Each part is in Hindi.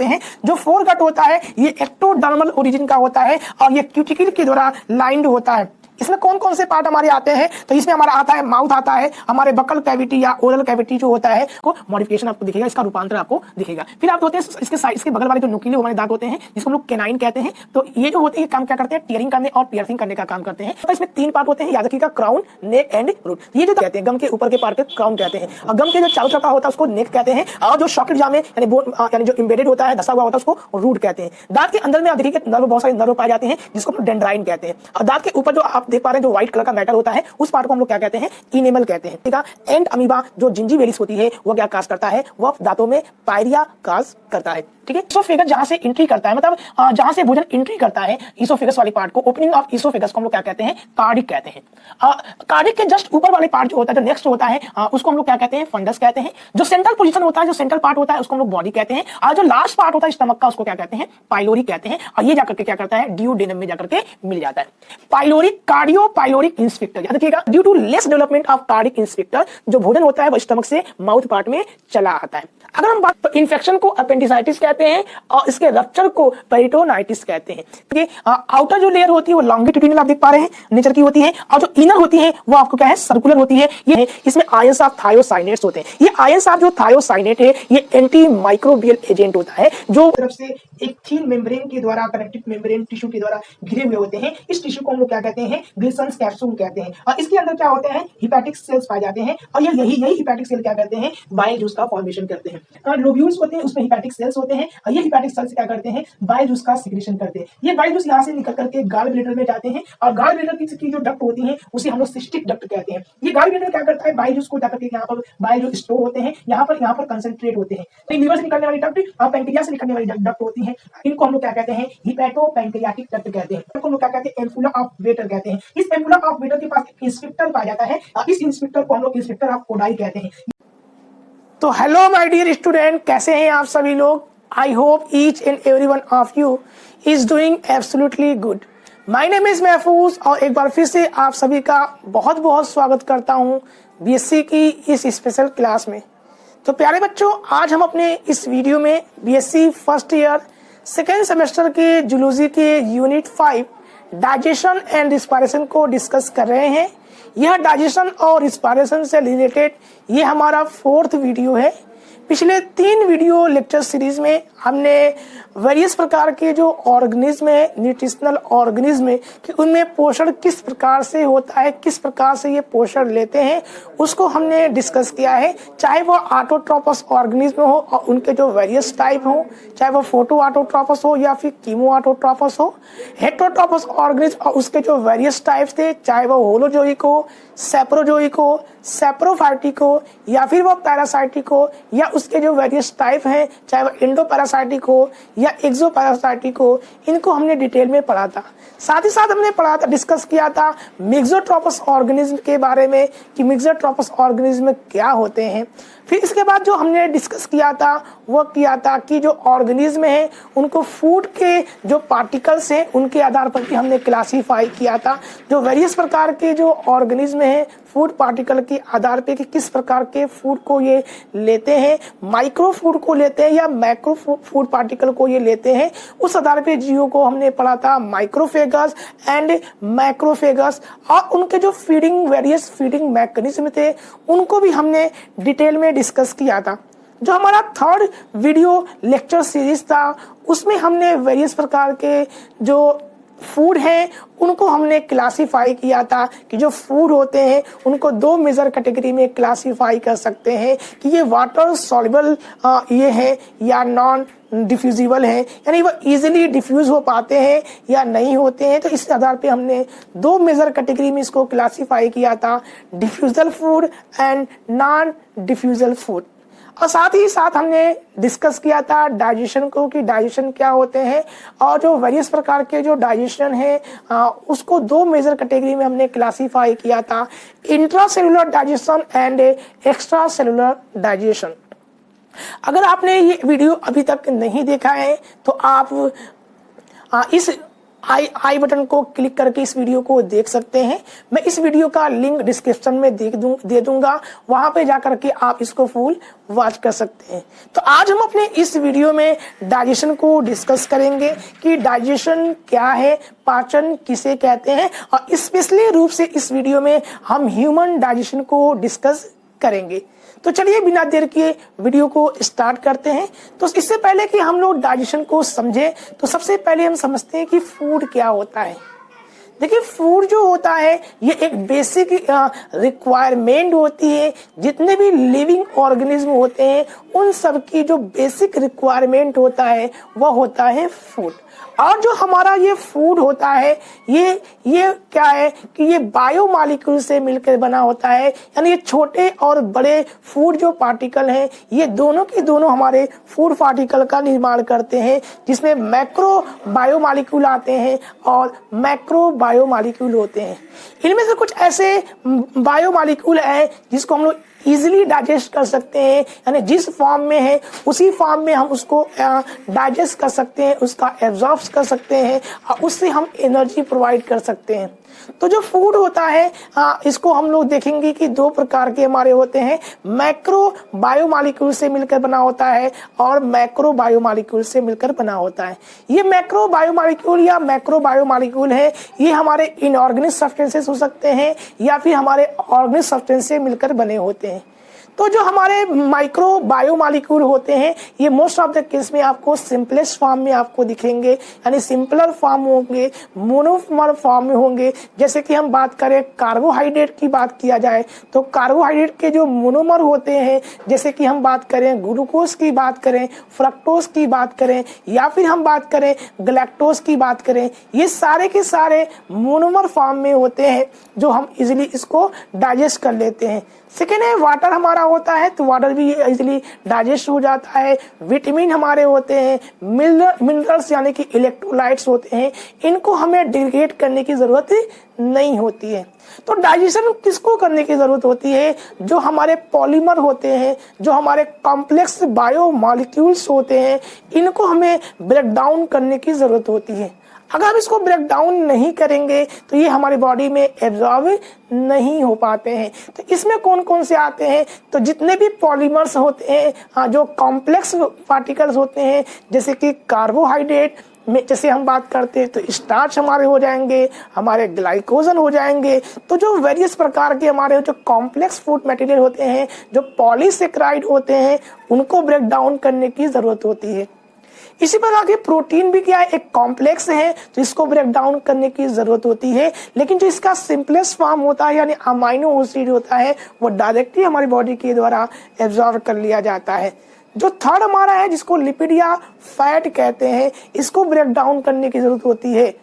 होते हैं। जो फोरगट होता है ये एक्टोडर्मल ओरिजिन का होता है और ये क्यूटिकल के द्वारा लाइंड होता है। इसमें कौन कौन से पार्ट हमारे आते हैं, तो इसमें हमारा आता है माउथ आता है, हमारे बकल कैविटी या ओरल कैविटी जो होता है को मॉडिफिकेशन आपको दिखेगा, इसका रूपांतर आपको दिखेगा। फिर आप होते हैं इसके साइड, इसके बगल वाले जो नुकीले हमारे दांत होते हैं जिसको हम लोग कैनाइन कहते हैं, तो ये जो होते हैं काम क्या करते हैं, टीयरिंग करने और पियर्सिंग करने का काम करते हैं। तो इसमें 3 पार्ट होते हैं, याद रखिएगा, क्राउन, नेक एंड रूट। ये जो कहते हैं गम के ऊपर के पार्ट को क्राउन कहते हैं और गम के जो चारों तरफ का होता है उसको नेक कहते हैं और जो सॉकेट जामे यानी जो एम्बेडेड होता है, धसा हुआ होता है, उसको रूट कहते हैं। दांत के अंदर में आप देखिए नर्व, बहुत सारे नर्व पाए जाते हैं जिसको हम डेंड्राइन कहते हैं और दांत के ऊपर जो आप देख पा रहे हैं जो व्हाइट कलर मैटर होता है उस पार्ट को हम लोग क्या कहते हैं, इनेमल कहते हैं। ठीक है, एंड अमीबा जो जिंजीवेलिस होती है वो क्या काज करता है, वो दांतों में पायरिया काज करता है। ठीक है, इसोफेगस जहां से एंट्री करता है, मतलब जहां से भोजन एंट्री करता है, इसोफेगस वाली पार्ट को, ओपनिंग ऑफ इसोफेगस को हम लोग क्या कहते हैं, कार्डिक कहते हैं। कार्डिक के जस्ट ऊपर वाले पार्ट जो होता है, जो नेक्स्ट होता है, उसको हम लोग क्या कहते हैं, फंडस कहते हैं। जो सेंट्रल पोजीशन होता है, जो सेंट्रल पार्ट होता है उसको हम लोग बॉडी कहते हैं और जो लास्ट पार्ट होता है स्टमक का उसको क्या कहते हैं, पाइलोरी कहते हैं और ये जाकर के क्या करता है, ड्यूडेनम में जाकर के मिल जाता है। पाइलोरी, कार्डियो पाइलोरिक इंस्पेक्टर, याद रखिएगा, due to less development of cardiac inspector, जो भोजन होता है वो स्टमक से माउथ पार्ट में चला आता है। अगर हम बात, तो इन्फेक्शन को अपेंडिसाइटिस कहते हैं और इसके रप्चर को पेरिटोनाइटिस कहते हैं। ठीक है, आउटर जो लेयर होती है वो लॉन्गिट्यूडिनल आप देख पा रहे हैं नेचर की होती है और जो इनर होती है वो आपको क्या है, सर्कुलर होती है। ये इसमें आयंस ऑफ थायोसाइनेट्स होते हैं। ये आयंस ऑफ जो थायोसाइनेट है ये एंटी माइक्रोबियल एजेंट होता है जो तरफ से एक थीन मेम्ब्रेन के द्वारा, कनेक्टिव मेम्ब्रेन टिश्यू के द्वारा घिरे हुए होते हैं। इस टिश्यू को हम लोग क्या कहते हैं, ग्लिसन्स कैप्सूल कहते हैं और इसके अंदर क्या होते हैं, हिपैटिक सेल्स पाए जाते हैं और ये यही हिपैटिक सेल क्या करते हैं, बाइल जूस का फॉर्मेशन करते हैं। लोब्यूल्स होते हैं उसमें हिपैटिक सेल्स होते हैं और ये हिपैटिक सेल्स क्या करते हैं, बाइल जूस का सिक्रीशन करते हैं। ये बाइल जूस यहाँ से निकल करके गाल ब्लैडर में जाते हैं और गाल ब्लैडर की जो डक्ट होती है उसे हम लोग सिस्टिक डक्ट कहते हैं। ये गाल ब्लैडर क्या करता है, बाइल जूस को जाकर के यहाँ पर बाइल जो स्टोर होते हैं यहाँ पर कंसंट्रेट होते हैं। तो लीवर से निकलने वाली डक्ट और पैंक्रियास से निकलने वाली डक्ट होती है, इनको हम लोग क्या कहते हैं, हिपैटोपैंक्रियाटिक डक्ट कहते हैं। इनको हम लोग क्या कहते हैं, एम्फुला ऑफ वेटर कहते हैं। इस एम्फुला ऑफ वेटर के पास एक इंस्पेक्टर पाया जाता है और इस इंस्पेक्टर को हम लोग इंस्पेक्टर ऑफ कोडाई कहते हैं। तो हेलो माय डियर स्टूडेंट, कैसे हैं आप सभी लोग। I hope each and every one of you is doing absolutely good. My name is महफूज और एक बार फिर से आप सभी का बहुत बहुत स्वागत करता हूं बीएससी की इस स्पेशल क्लास में। तो प्यारे बच्चों, आज हम अपने इस वीडियो में BSc first year second semester के जूलॉजी के यूनिट 5 डाइजेशन एंड रिस्पायरेशन को डिस्कस कर रहे हैं। यह डाइजेशन और रिस्पायरेशन से रिलेटेड ये हमारा 4th वीडियो है। पिछले 3 वीडियो लेक्चर सीरीज में हमने वेरियस प्रकार के जो ऑर्गेनिज्म है, न्यूट्रिशनल ऑर्गेनिज्म है, कि उनमें पोषण किस प्रकार से होता है, किस प्रकार से ये पोषण लेते हैं, उसको हमने डिस्कस किया है। चाहे वो ऑटोट्रोपस ऑर्गेनिज्म हो और उनके जो वेरियस टाइप हो, चाहे वो फोटो ऑटोट्रोपस हो या फिर कीमो ऑटोट्रोपस हो, हेटरोट्रोपस ऑर्गेनिज्म और उसके जो वेरियस टाइप्स थे, चाहे वो होलोजोइक हो, सेप्रोजोइक हो, सेप्रोफाइटिक हो या फिर वो पैरासाइटिक हो या उसके जो वेरियस टाइप हैं, चाहे वो एंडोपैरासाइटिक हो या एक्सोपैरासाइटिक हो, इनको हमने डिटेल में पढ़ा था। साथ ही साथ हमने पढ़ा था, डिस्कस किया था मिक्सोट्रोपस ऑर्गेनिज्म के बारे में कि मिक्सोट्रोपस ऑर्गेनिज्म क्या होते हैं। फिर इसके बाद जो हमने डिस्कस किया था वो किया था कि जो ऑर्गेनिज्म है उनको फूड के जो पार्टिकल्स हैं उनके आधार पर भी हमने क्लासीफाई किया था। जो वेरियस प्रकार के जो ऑर्गेनिज्म हैं फूड पार्टिकल के आधार पे कि किस प्रकार के फूड को ये लेते हैं, माइक्रो फूड को लेते हैं या मैक्रो फूड पार्टिकल को ये लेते हैं, उस आधार पे जीवों को हमने पढ़ा था माइक्रोफेगस एंड मैक्रोफेगस और उनके जो फीडिंग वेरियस फीडिंग मैकेनिज्म थे उनको भी हमने डिटेल में डिस्कस किया था। जो हमारा 3rd वीडियो लेक्चर सीरीज था उसमें हमने वेरियस प्रकार के जो फूड हैं उनको हमने क्लासीफाई किया था कि जो फूड होते हैं उनको 2 मेजर कैटेगरी में क्लासीफाई कर सकते हैं कि ये वाटर सॉल्युबल ये है या नॉन डिफ्यूजिबल है, यानी वो इजीली डिफ्यूज हो पाते हैं या नहीं होते हैं। तो इस आधार पे हमने 2 मेजर कैटेगरी में इसको क्लासीफाई किया था, defusal food and non defusal food. और साथ ही साथ हमने डिस्कस किया था डाइजेशन को कि डाइजेशन क्या होते हैं और जो वेरियस प्रकार के जो डाइजेशन है उसको 2 मेजर कैटेगरी में हमने क्लासीफाई किया था, intracellular digestion and extra cellular digestion. अगर आपने ये वीडियो अभी तक नहीं देखा है तो आप इस आई बटन को क्लिक करके इस वीडियो को देख सकते हैं। मैं इस वीडियो का लिंक डिस्क्रिप्शन में दे दूंगा, वहां पे जाकर के आप इसको फुल वॉच कर सकते हैं। तो आज हम अपने इस वीडियो में डाइजेशन को डिस्कस करेंगे कि डाइजेशन क्या है, पाचन किसे कहते हैं, और स्पेशली रूप से इस वीडियो में हम ह्यूमन डाइजेशन को डिस्कस करेंगे। तो चलिए बिना देर किए वीडियो को स्टार्ट करते हैं। तो इससे पहले कि हम लोग डाइजेशन को समझें, तो सबसे पहले हम समझते हैं कि फूड क्या होता है। देखिए, फूड जो होता है ये एक बेसिक रिक्वायरमेंट होती है। जितने भी लिविंग ऑर्गेनिज्म होते हैं उन सब की जो बेसिक रिक्वायरमेंट होता है वह होता है फूड। और जो हमारा ये फूड होता है ये क्या है कि ये बायोमॉलिक्यूल से मिलकर बना होता है। यानी ये छोटे और बड़े फूड जो पार्टिकल हैं ये दोनों के दोनों हमारे फूड पार्टिकल का निर्माण करते हैं, जिसमें मैक्रो बायोमॉलिक्यूल आते हैं और मैक्रो बायोमॉलिक्यूल होते हैं। इनमें से कुछ ऐसे बायोमॉलिक्यूल हैं जिसको हम लोग इजिली डाइजेस्ट कर सकते हैं, यानी जिस फॉर्म में है उसी फॉर्म में हम उसको डाइजेस्ट कर सकते हैं, उसका एब्जॉर्ब कर सकते हैं और उससे हम एनर्जी प्रोवाइड कर सकते हैं। तो जो फूड होता है इसको हम लोग देखेंगे कि दो प्रकार के हमारे होते हैं। मैक्रो बायोमॉलिक्यूल से मिलकर बना होता है और मैक्रो बायोमॉलिक्यूल से मिलकर बना होता है। ये मैक्रो बायोमॉलिक्यूल या मैक्रो बायोमॉलिक्यूल है, ये हमारे इनऑर्गेनिक सब्सटेंसेस हो सकते हैं या फिर हमारे ऑर्गेनिक सब्सटेंस से मिलकर बने होते हैं। तो जो हमारे माइक्रो बायोमॉलिक्यूल होते हैं ये मोस्ट ऑफ द केस में आपको सिंपलेस्ट फॉर्म में आपको दिखेंगे, यानी सिंपलर फॉर्म होंगे, मोनोमर फॉर्म में होंगे। जैसे कि हम बात करें कार्बोहाइड्रेट की बात किया जाए तो कार्बोहाइड्रेट के जो मोनोमर होते हैं, जैसे कि हम बात करें ग्लूकोज की बात करें, फ्रक्टोज की बात करें या फिर हम बात करें गैलेक्टोज की बात करें, ये सारे के सारे मोनोमर फॉर्म में होते हैं जो हम इजिली इसको डाइजेस्ट कर लेते हैं। सेकेंड है वाटर हमारा होता है, तो वाटर भी इजिली डाइजेस्ट हो जाता है। विटामिन हमारे होते हैं, मिनरल्स यानी कि इलेक्ट्रोलाइट्स होते हैं, इनको हमें डिग्रेड करने की जरूरत नहीं होती है। तो डाइजेशन किसको करने की जरूरत होती है? जो हमारे पॉलीमर होते हैं, जो हमारे कॉम्प्लेक्स बायोमॉलिक्यूल्स होते हैं, इनको हमें ब्रेक डाउन करने की जरूरत होती है। अगर हम इसको ब्रेक डाउन नहीं करेंगे तो ये हमारी बॉडी में एब्जॉर्ब नहीं हो पाते हैं। तो इसमें कौन कौन से आते हैं? तो जितने भी पॉलीमर्स होते हैं, जो कॉम्प्लेक्स पार्टिकल्स होते हैं, जैसे कि कार्बोहाइड्रेट में जैसे हम बात करते हैं तो स्टार्च हमारे हो जाएंगे, हमारे ग्लाइकोजन हो जाएंगे। तो जो वेरियस प्रकार के हमारे जो कॉम्प्लेक्स फूड मटेरियल होते हैं, जो पॉलीसेकेराइड होते हैं, उनको ब्रेक डाउन करने की जरूरत होती है। इसी प्रकार के प्रोटीन भी क्या है, एक कॉम्प्लेक्स है, तो इसको ब्रेक डाउन करने की जरूरत होती है। लेकिन जो इसका सिंपलेस्ट फॉर्म होता है यानी अमाइनो एसिड होता है वो डायरेक्टली हमारी बॉडी के द्वारा एब्जॉर्ब कर लिया जाता है। जो थर्ड हमारा है जिसको लिपिड या फैट कहते हैं, इसको ब्रेक डाउन करने की जरूरत होती है।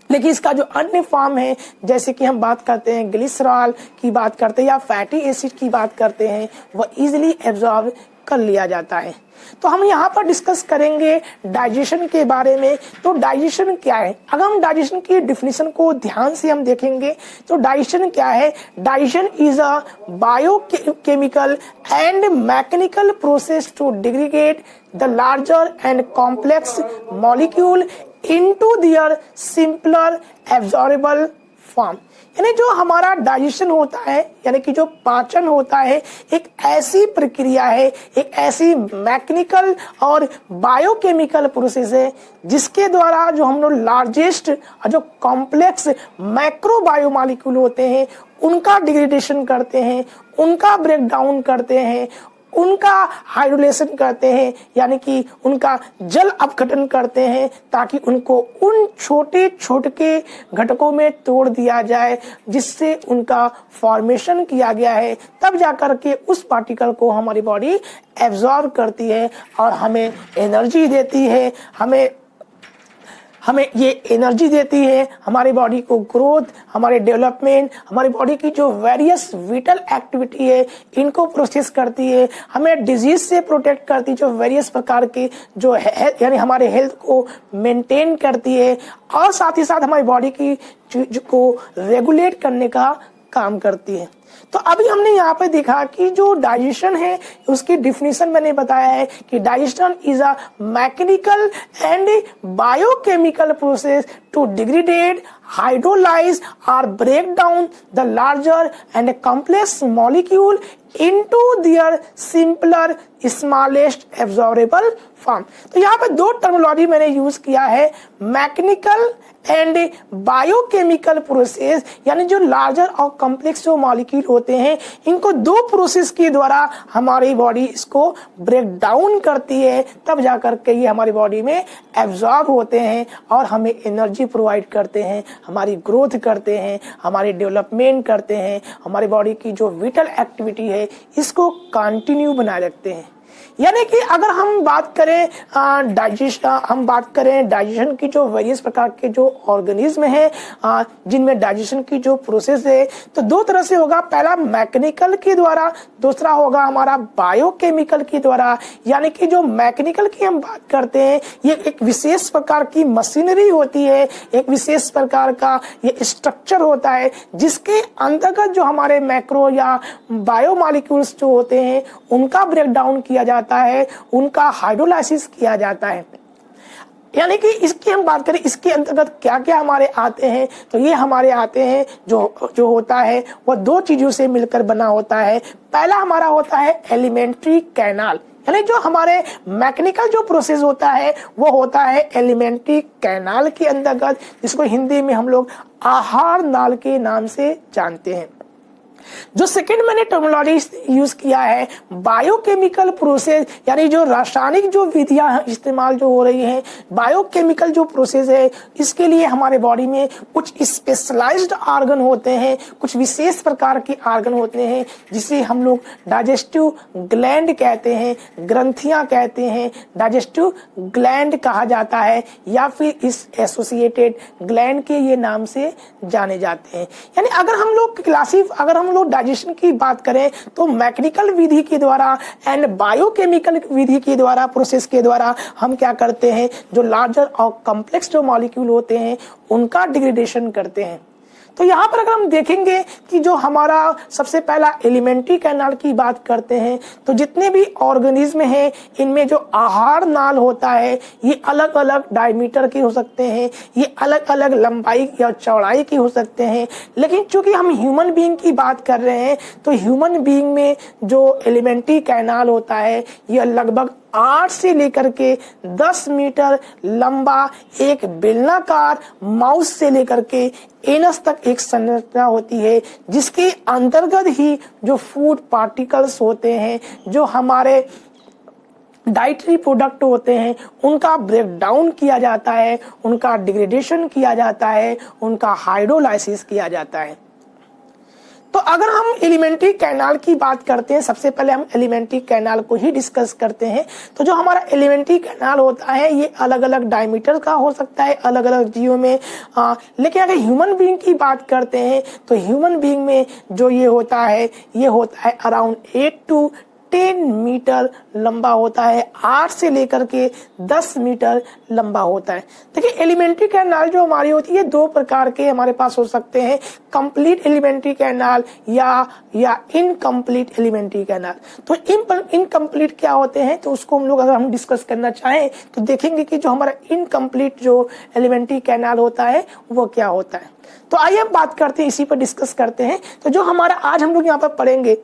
लेकिन इसका जो अन्य फॉर्म है, जैसे कि हम बात करते हैं ग्लिसरॉल की बात करते हैं या फैटी एसिड की बात करते हैं, वह इजिली एब्जॉर्ब कर लिया जाता है। तो हम यहाँ पर डिस्कस करेंगे डाइजेशन के बारे में। तो डाइजेशन क्या है? अगर हम डाइजेशन की डिफिनीशन को ध्यान से हम देखेंगे तो डाइजेशन क्या है? Digestion is a biochemical and mechanical process to degrade the larger and complex molecule into their simpler absorbable form. यानी जो हमारा डाइजेशन होता है, यानी कि जो पाचन होता है, एक ऐसी प्रक्रिया है, एक ऐसी मैकेनिकल और बायोकेमिकल प्रोसेस है जिसके द्वारा जो हम लोग लार्जेस्ट और जो कॉम्प्लेक्स मैक्रो बायोमॉलिक्यूल होते हैं उनका डिग्रेडेशन करते हैं, उनका ब्रेक डाउन करते हैं, उनका हाइड्रोलेशन करते हैं, यानी कि उनका जल अपघटन करते हैं, ताकि उनको उन छोटे छोटे घटकों में तोड़ दिया जाए जिससे उनका फॉर्मेशन किया गया है। तब जाकर के उस पार्टिकल को हमारी बॉडी एब्जॉर्ब करती है और हमें एनर्जी देती है, हमें ये एनर्जी देती है, हमारी बॉडी को ग्रोथ, हमारे डेवलपमेंट, हमारी बॉडी की जो वेरियस विटल एक्टिविटी है इनको प्रोसेस करती है, हमें डिजीज से प्रोटेक्ट करती है, जो वेरियस प्रकार के जो है यानी हमारे हेल्थ को मेंटेन करती है, और साथ ही साथ हमारी बॉडी की को रेगुलेट करने का काम करती है। तो अभी हमने यहाँ पे देखा कि जो डाइजेशन है उसकी डिफिनीशन मैंने बताया है कि digestion is a mechanical and biochemical process to degradate, hydrolyse और break down the larger and complex molecule into their simpler smallest absorbable form। तो यहाँ पे दो टर्मिनोलॉजी मैंने यूज किया है, मैकेनिकल एंड बायोकेमिकल प्रोसेस, यानी जो लार्जर और कॉम्प्लेक्स जो मॉलिक्यूल होते हैं इनको दो प्रोसेस के द्वारा हमारी बॉडी इसको ब्रेक डाउन करती है, तब जाकर के ये हमारी बॉडी में एब्जॉर्ब होते हैं और हमें एनर्जी प्रोवाइड करते हैं, हमारी ग्रोथ करते हैं, हमारी डेवलपमेंट करते हैं, हमारी बॉडी की जो विटल एक्टिविटी है इसको कंटिन्यू बनाए रखते हैं। यानी कि अगर हम बात करें डाइजेशन की जो वेरियस प्रकार के जो ऑर्गेनिज्म है जिनमें डाइजेशन की जो प्रोसेस है, तो दो तरह से होगा, पहला मैकेनिकल के द्वारा, दूसरा होगा हमारा बायोकेमिकल के द्वारा। यानी कि जो मैकेनिकल की हम बात करते हैं ये एक विशेष प्रकार की मशीनरी होती है, एक विशेष प्रकार का ये स्ट्रक्चर होता है जिसके अंतर्गत जो हमारे मैक्रो या बायोमॉलिक्यूल्स जो होते हैं उनका ब्रेक डाउन किया जाता है, उनका हाइड्रोलाइसिस किया जाता है। यानी कि इसकी हम बात करें इसके अंतर्गत क्या क्या हमारे आते हैं, तो ये हमारे आते हैं जो होता है वह दो चीजों से मिलकर बना होता है। पहला हमारा होता है एलिमेंट्री कैनाल, यानी जो हमारे मैकेनिकल जो प्रोसेस होता है वो होता है एलिमेंट्री कैनाल के अंतर्गत, जिसको हिंदी में हम लोग आहार नाल के नाम से जानते हैं। जो सेकंड मैंने टर्मिनोलॉजी यूज किया है बायोकेमिकल प्रोसेस, यानी जो रासायनिक जो विधियां इस्तेमाल जो हो रही हैं, बायोकेमिकल जो प्रोसेस है इसके लिए हमारे बॉडी में कुछ स्पेशलाइज्ड ऑर्गन होते हैं, कुछ विशेष प्रकार के ऑर्गन होते हैं जिसे हम लोग डाइजेस्टिव ग्लैंड कहते हैं, ग्रंथियां कहते हैं, डाइजेस्टिव ग्लैंड कहा जाता है या फिर इस एसोसिएटेड ग्लैंड के ये नाम से जाने जाते हैं। यानी अगर हम लोग डाइजेशन की बात करें तो मैकेनिकल विधि के द्वारा एंड बायोकेमिकल विधि के द्वारा, प्रोसेस के द्वारा हम क्या करते हैं, जो लार्जर और कॉम्प्लेक्स जो मॉलिक्यूल होते हैं उनका डिग्रेडेशन करते हैं। तो यहाँ पर अगर हम देखेंगे कि जो हमारा सबसे पहला एलिमेंट्री कैनाल की बात करते हैं, तो जितने भी ऑर्गेनिज्म हैं इनमें जो आहार नाल होता है ये अलग अलग डायमीटर के हो सकते हैं, ये अलग अलग लंबाई या चौड़ाई के हो सकते हैं। लेकिन चूंकि हम ह्यूमन बीइंग की बात कर रहे हैं तो ह्यूमन बीइंग में जो एलिमेंट्री कैनाल होता है यह लगभग 8 से लेकर के 10 मीटर लंबा एक बेलनाकार माउस से लेकर के एनस तक एक संरचना होती है, जिसके अंतर्गत ही जो फूड पार्टिकल्स होते हैं, जो हमारे डाइटरी प्रोडक्ट होते हैं उनका ब्रेक डाउन किया जाता है, उनका डिग्रेडेशन किया जाता है, उनका हाइड्रोलाइसिस किया जाता है। तो अगर हम एलिमेंट्री कैनाल की बात करते हैं, सबसे पहले हम एलिमेंट्री कैनाल को ही डिस्कस करते हैं। तो जो हमारा एलिमेंट्री कैनाल होता है ये अलग अलग डायमीटर का हो सकता है अलग अलग जीवों में, लेकिन अगर ह्यूमन बीइंग की बात करते हैं तो ह्यूमन बीइंग में जो ये होता है अराउंड 8 to 10 मीटर लंबा होता है, 8 से लेकर के 10 मीटर लंबा होता है। देखिए एलिमेंट्री कैनाल जो हमारी होती है दो प्रकार के हमारे पास हो सकते हैं, कंप्लीट एलिमेंट्री कैनाल या इनकम्प्लीट एलिमेंट्री कैनाल। तो इनकम्प्लीट क्या होते हैं, तो उसको हम लोग अगर हम डिस्कस करना चाहें तो देखेंगे कि जो हमारा इनकम्प्लीट जो एलिमेंट्री कैनाल होता है वो क्या होता है। तो आइए हम बात करते हैं, इसी पर डिस्कस करते हैं। तो जो हमारा आज हम लोग यहाँ पर पढ़ेंगे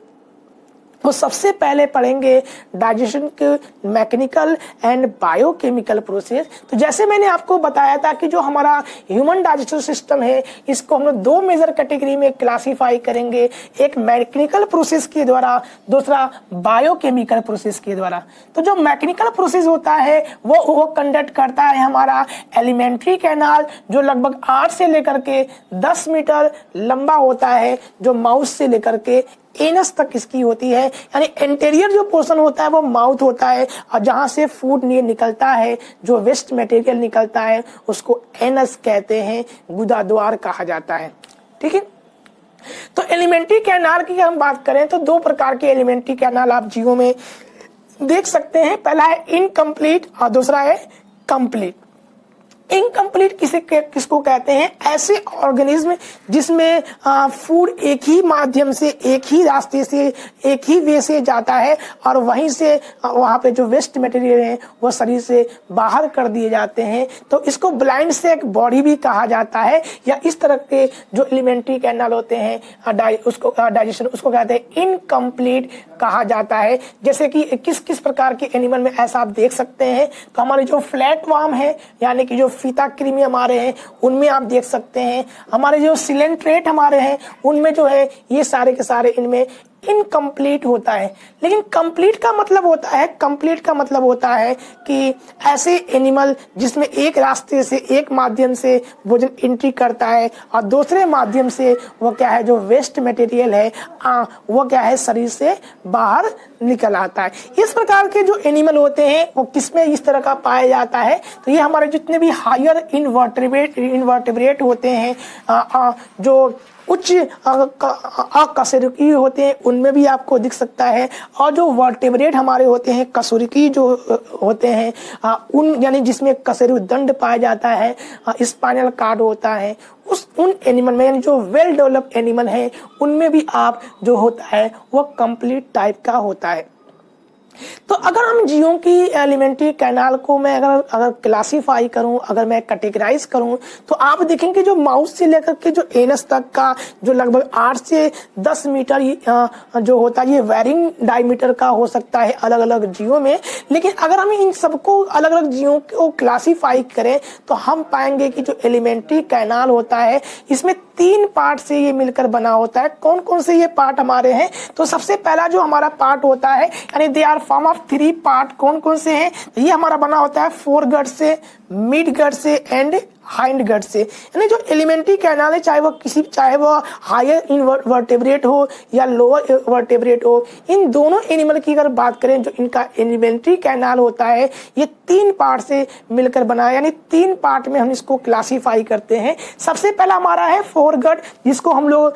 तो सबसे पहले पढ़ेंगे डाइजेशन के मैकेनिकल एंड बायोकेमिकल प्रोसेस। तो जैसे मैंने आपको बताया था कि जो हमारा ह्यूमन डाइजेस्टिव सिस्टम है इसको हम लोग दो मेजर कैटेगरी में क्लासिफाई करेंगे, एक मैकेनिकल प्रोसेस के द्वारा, दूसरा बायोकेमिकल प्रोसेस के द्वारा। तो जो मैकेनिकल प्रोसेस होता है वो कंडक्ट करता है हमारा एलिमेंट्री कैनाल, जो लगभग 8 से लेकर के 10 मीटर लंबा होता है, जो माउथ से लेकर के एनस तक इसकी होती है। यानी इंटीरियर जो पोर्शन होता है वो माउथ होता है और जहां से फूड निकलता है, जो वेस्ट मटेरियल निकलता है उसको एनस कहते हैं, गुदाद्वार कहा जाता है। ठीक है, तो एलिमेंट्री कैनाल की हम बात करें तो दो प्रकार के एलिमेंट्री कैनाल आप जीवों में देख सकते हैं। पहला है इनकम्प्लीट और दूसरा है कंप्लीट। इनकम्प्लीट किसको कहते हैं? ऐसे ऑर्गेनिज्म जिसमें फूड एक ही माध्यम से, एक ही रास्ते से, एक ही वे से जाता है और वहीं से वहां पे जो वेस्ट मटेरियल है वो शरीर से बाहर कर दिए जाते हैं। तो इसको ब्लाइंड सेक बॉडी भी कहा जाता है, या इस तरह के जो एलिमेंट्री कैनाल होते हैं उसको डाइजेशन उसको कहते हैं इनकम्प्लीट कहा जाता है। जैसे कि किस किस प्रकार के एनिमल में ऐसा आप देख सकते हैं, तो हमारे जो फ्लैट वार्म है यानी कि जो फीता कृमि हमारे हैं उनमें आप देख सकते हैं। हमारे जो सिलेंट्रेट हमारे हैं उनमें जो है ये सारे के सारे इनमें इनकम्प्लीट होता है। लेकिन कंप्लीट का मतलब होता है, कंप्लीट का मतलब होता है कि ऐसे एनिमल जिसमें एक रास्ते से, एक माध्यम से भोजन एंट्री करता है और दूसरे माध्यम से वो क्या है, जो वेस्ट मटेरियल है वो क्या है, शरीर से बाहर निकल आता है। इस प्रकार के जो एनिमल होते हैं वो किसमें इस तरह का पाया जाता है? तो ये हमारे जितने भी हायर इनवर्टेब्रेट होते हैं, जो उच्च अकशेरुकी होते हैं उनमें भी आपको दिख सकता है, और जो वर्टेब्रेट हमारे होते हैं, कशेरुकी जो होते हैं उन यानी जिसमें कशेरुदंड पाया जाता है, स्पाइनल कॉर्ड होता है, उन एनिमल में यानी जो वेल डेवलप्ड एनिमल है उनमें भी आप जो होता है वो कंप्लीट टाइप का होता है। तो अगर हम जीवों की एलिमेंट्री कैनाल को मैं अगर क्लासीफाई करूं, अगर मैं कैटेगराइज करूं, तो आप देखेंगे जो माउस से लेकर के जो एनस तक का जो लगभग 8 से 10 मीटर जो होता है ये वेरिंग डायमीटर का हो सकता है अलग अलग जीवों में। लेकिन अगर हम इन सबको अलग अलग जीवों को क्लासीफाई करें तो हम पाएंगे कि जो एलिमेंट्री कैनाल होता है इसमें 3 पार्ट से ये मिलकर बना होता है। कौन कौन से ये पार्ट हमारे हैं? तो सबसे पहला जो हमारा पार्ट होता है यानी they are form of 3 part. कौन कौन से हैं? तो ये हमारा बना होता है फोर गट से, मिड गट से एंड हाइंड गट से। यानी जो एलिमेंट्री कैनाल है चाहे वो हायर इनवर्टेब्रेट हो या लोअर वर्टेब्रेट हो, इन दोनों एनिमल की अगर बात करें जो इनका एलिमेंट्री कैनाल होता है ये 3 पार्ट से मिलकर बना है, यानी 3 पार्ट में हम इसको क्लासीफाई करते हैं। सबसे पहला हमारा है फोर गट, जिसको हम लोग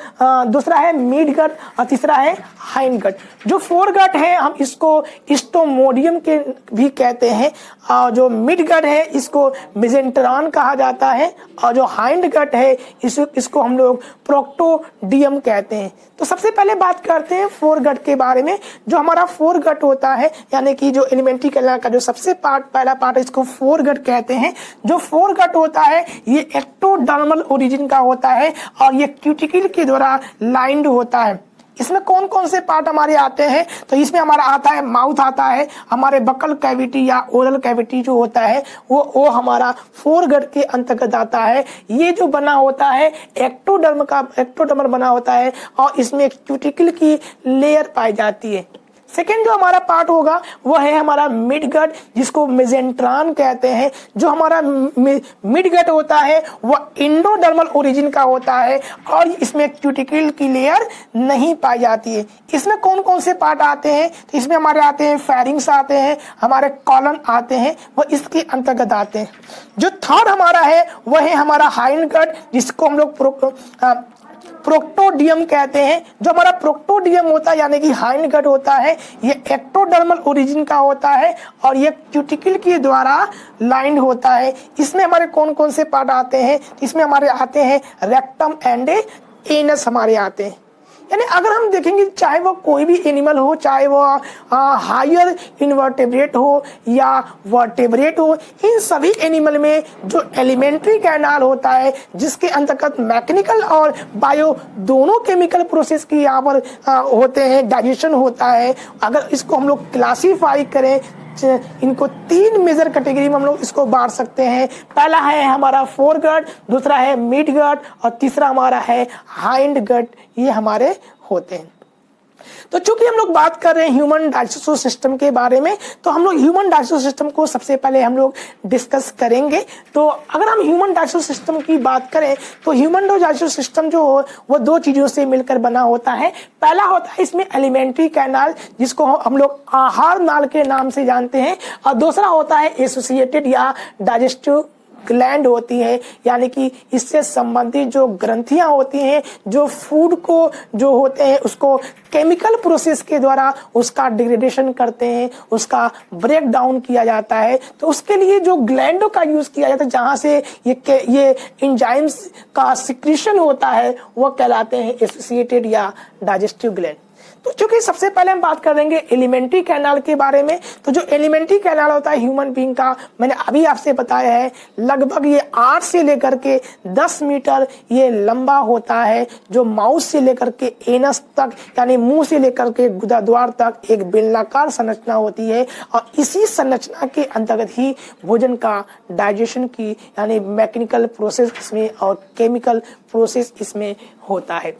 दूसरा है मिड गट और तीसरा है हाइंड गट। जो फोर गट है हम इसको स्टोमोडियम के भी कहते हैं, और जो मिड गट है इसको मेजेंटेरॉन कहा जाता है, और जो हाइंड गट है इसको हम लोग प्रोक्टोडियम कहते हैं। तो सबसे पहले बात करते हैं फोर गट के बारे में। जो हमारा फोर गट होता है यानी कि जो एलिमेंट्री कैनाल का जो सबसे पहला पार्ट है इसको फोर गट कहते हैं। जो फोर गट होता है ये एक्टोडर्मल ओरिजिन का होता है और ये क्यूटिकल के द्वारा लाइंड होता है। इसमें कौन कौन से पार्ट हमारे आते हैं? तो इसमें हमारा आता है माउथ आता है, हमारे बकल कैविटी या ओरल कैविटी जो होता है वो हमारा फोर गट के अंतर्गत आता है। ये जो बना होता है एक्टोडर्म बना होता है और इसमें एक क्यूटिकल की लेयर पाई जाती है। सेकेंड जो हमारा पार्ट होगा वो है हमारा मिड गट, जिसको मेजेंट्रॉन कहते हैं। जो हमारा मिड गट होता है वो इंडोडर्मल ओरिजिन का होता है और इसमें क्यूटिकल की लेयर नहीं पाई जाती है। इसमें कौन कौन से पार्ट आते हैं? तो इसमें हमारे आते हैं फेरिंग्स आते हैं, हमारे कॉलन आते हैं, वो इसके अंतर्गत आते हैं। जो थर्ड हमारा है वह है हमारा हाइंड गट, जिसको हम लोग प्रोक्टोडियम कहते हैं। जो हमारा प्रोक्टोडियम होता है यानी कि हाइंड गट होता है ये एक्टोडर्मल ओरिजिन का होता है और ये क्यूटिकल के द्वारा लाइंड होता है। इसमें हमारे कौन कौन से पार्ट आते हैं? इसमें हमारे आते हैं रेक्टम एंड एनस हमारे आते हैं। यानी अगर हम देखेंगे चाहे वो कोई भी एनिमल हो, चाहे वो हायर इनवर्टेब्रेट हो या वर्टेब्रेट हो, इन सभी एनिमल में जो एलिमेंट्री कैनाल होता है जिसके अंतर्गत मैकेनिकल और बायो दोनों केमिकल प्रोसेस की यहाँ पर होते हैं, डाइजेशन होता है। अगर इसको हम लोग क्लासीफाई करें इनको 3 मेजर कैटेगरी में हम लोग इसको बांट सकते हैं। पहला है हमारा फोर गट, दूसरा है मिड गट और तीसरा हमारा है हाइंड गट। ये हमारे होते हैं। तो चूंकि हम लोग बात कर रहे हैं ह्यूमन डाइजेस्टिव सिस्टम के बारे में, तो हम लोग ह्यूमन डाइजेस्टिव सिस्टम को सबसे पहले हम लोग डिस्कस करेंगे। तो अगर हम ह्यूमन डाइजेस्टिव सिस्टम की बात करें तो ह्यूमन डाइजेस्टिव सिस्टम जो हो वो 2 चीजों से मिलकर बना होता है। पहला होता है इसमें एलिमेंट्री कैनाल, जिसको हम लोग आहार नाल के नाम से जानते हैं, और दूसरा होता है एसोसिएटेड या डाइजेस्टिव ग्लैंड होती है, यानी कि इससे संबंधित जो ग्रंथियां होती हैं, जो फूड को जो होते हैं उसको केमिकल प्रोसेस के द्वारा उसका डिग्रेडेशन करते हैं, उसका ब्रेक डाउन किया जाता है। तो उसके लिए जो ग्लैंडों का यूज किया जाता है, जहां से ये एंजाइम्स का सिक्रीशन होता है, वो कहलाते हैं एसोसिएटेड या डाइजेस्टिव ग्लैंड। तो चूंकि सबसे पहले हम बात करेंगे एलिमेंट्री कैनाल के बारे में। तो जो एलिमेंट्री कैनाल होता है ह्यूमन बीइंग का, मैंने अभी आपसे बताया है, लगभग ये 8 से लेकर के 10 मीटर ये लंबा होता है, जो माउथ से लेकर के एनस तक, यानी मुंह से लेकर के गुदाद्वार तक एक बेलनाकार संरचना होती है। और इसी संरचना के अंतर्गत ही भोजन का डाइजेशन की, यानी मैकेनिकल प्रोसेस इसमें और केमिकल प्रोसेस इसमें होता है।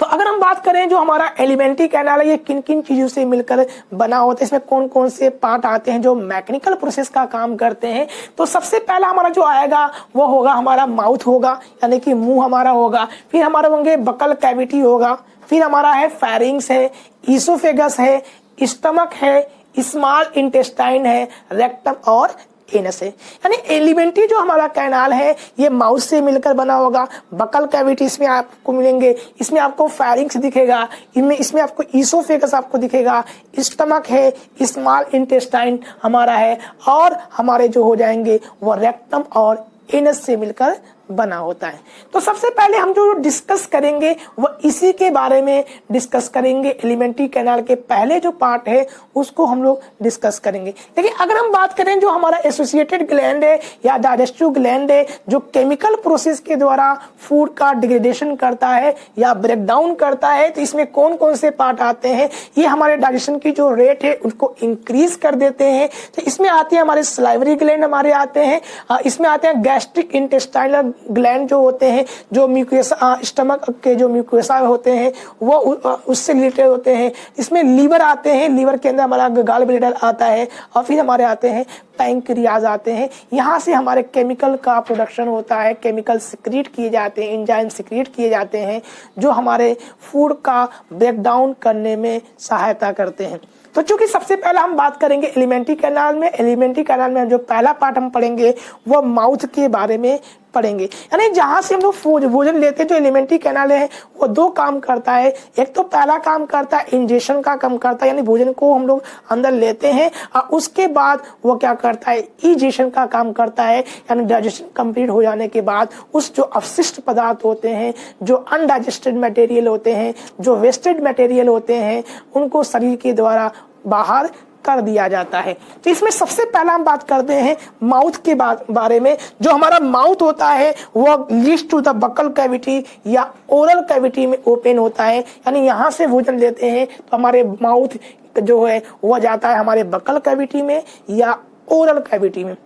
तो अगर हम बात करें जो हमारा एलिमेंट्री कैनाल है, ये किन किन चीजों से मिलकर बना होता है, इसमें कौन कौन से पार्ट आते हैं जो मैकेनिकल प्रोसेस का काम करते हैं। तो सबसे पहला हमारा जो आएगा वो होगा हमारा माउथ होगा, यानी कि मुंह हमारा होगा। फिर हमारा होंगे बकल कैविटी होगा। फिर हमारा है फेरिंग्स है, ईसोफेगस है, स्टमक है, स्मॉल इंटेस्टाइन है, रेक्टम और एनस है। यानी एलिमेंट्री जो हमारा कैनाल है ये माउथ से मिलकर बना होगा। बकल कैविटी इसमें आपको मिलेंगे, इसमें आपको फेरिंग्स दिखेगा, इसमें आपको ईसोफेगस आपको दिखेगा, स्टमक है, स्मॉल इंटेस्टाइन हमारा है, और हमारे जो हो जाएंगे वो रेक्टम और एनस से मिलकर बना होता है। तो सबसे पहले हम जो डिस्कस करेंगे वो इसी के बारे में डिस्कस करेंगे। एलिमेंट्री कैनाल के पहले जो पार्ट है उसको हम लोग डिस्कस करेंगे। लेकिन अगर हम बात करें जो हमारा एसोसिएटेड ग्लैंड है या डाइजेस्टिव ग्लैंड है, जो केमिकल प्रोसेस के द्वारा फूड का डिग्रेडेशन करता है या ब्रेक डाउन करता है, तो इसमें कौन कौन से पार्ट आते हैं, ये हमारे डाइजेशन की जो रेट है उसको इंक्रीज कर देते हैं। तो इसमें आते हैं हमारे सलाइवरी ग्लैंड हमारे आते हैं, इसमें आते हैं गैस्ट्रिक इंटेस्टाइनल ग्लैंड जो होते हैं, जो म्यूकोसा स्टमक के जो म्यूकोसा होते हैं वो उससे रिलेटेड होते हैं। इसमें लीवर आते हैं, लीवर के अंदर हमारा गॉल ब्लैडर आता है, और फिर हमारे आते हैं पैंक्रियाज आते हैं। यहाँ से हमारे केमिकल का प्रोडक्शन होता है, केमिकल सिक्रीट किए जाते हैं, एंजाइम सिक्रीट किए जाते हैं, जो हमारे फूड का ब्रेक डाउन करने में सहायता करते हैं। तो चूंकि सबसे पहला हम बात करेंगे एलिमेंट्री कैनाल में, एलिमेंट्री कैनाल में जो पहला पार्ट हम पढ़ेंगे वो माउथ के बारे में पढ़ेंगे। यानी जहां से हम लोग भोजन लेते हैं, जो एलिमेंट्री कैनाल है वो दो काम करता है। एक तो पहला काम करता है इंजेक्शन का काम करता है, यानी भोजन को हम लोग अंदर लेते हैं, और उसके बाद वो क्या करता है, इजेशन का काम करता है, यानी डाइजेशन कंप्लीट हो जाने के बाद उस जो अवशिष्ट पदार्थ होते हैं, जो अनडाइजेस्टेड मटेरियल होते हैं, जो वेस्टेड मटेरियल होते हैं, उनको शरीर के द्वारा बाहर कर दिया जाता है। तो इसमें सबसे पहला हम बात करते हैं माउथ के बारे में। जो हमारा माउथ होता है वो leads to the buccal cavity या ओरल कैविटी में ओपन होता है, यानी यहाँ से भोजन लेते हैं तो हमारे माउथ जो है वो जाता है हमारे बकल कैविटी में या ओरल कैविटी में।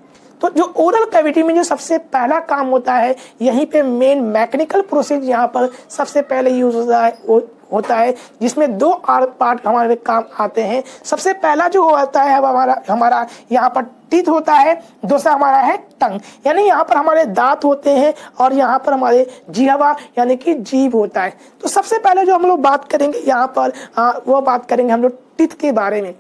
तो जो ओरल कैविटी में जो सबसे पहला काम होता है, यहीं पे मेन मैकेनिकल प्रोसेस यहाँ पर सबसे पहले यूज होता है, जिसमें दो पार्ट हमारे काम आते हैं। सबसे पहला जो होता है हमारा यहाँ पर टीथ होता है, दूसरा हमारा है टंग, यानी यहाँ पर हमारे दांत होते हैं और यहाँ पर हमारे जिह्वा यानी कि जीभ होता है। तो सबसे पहले जो हम लोग बात करेंगे यहाँ पर वो बात करेंगे हम लोग टीथ के बारे में।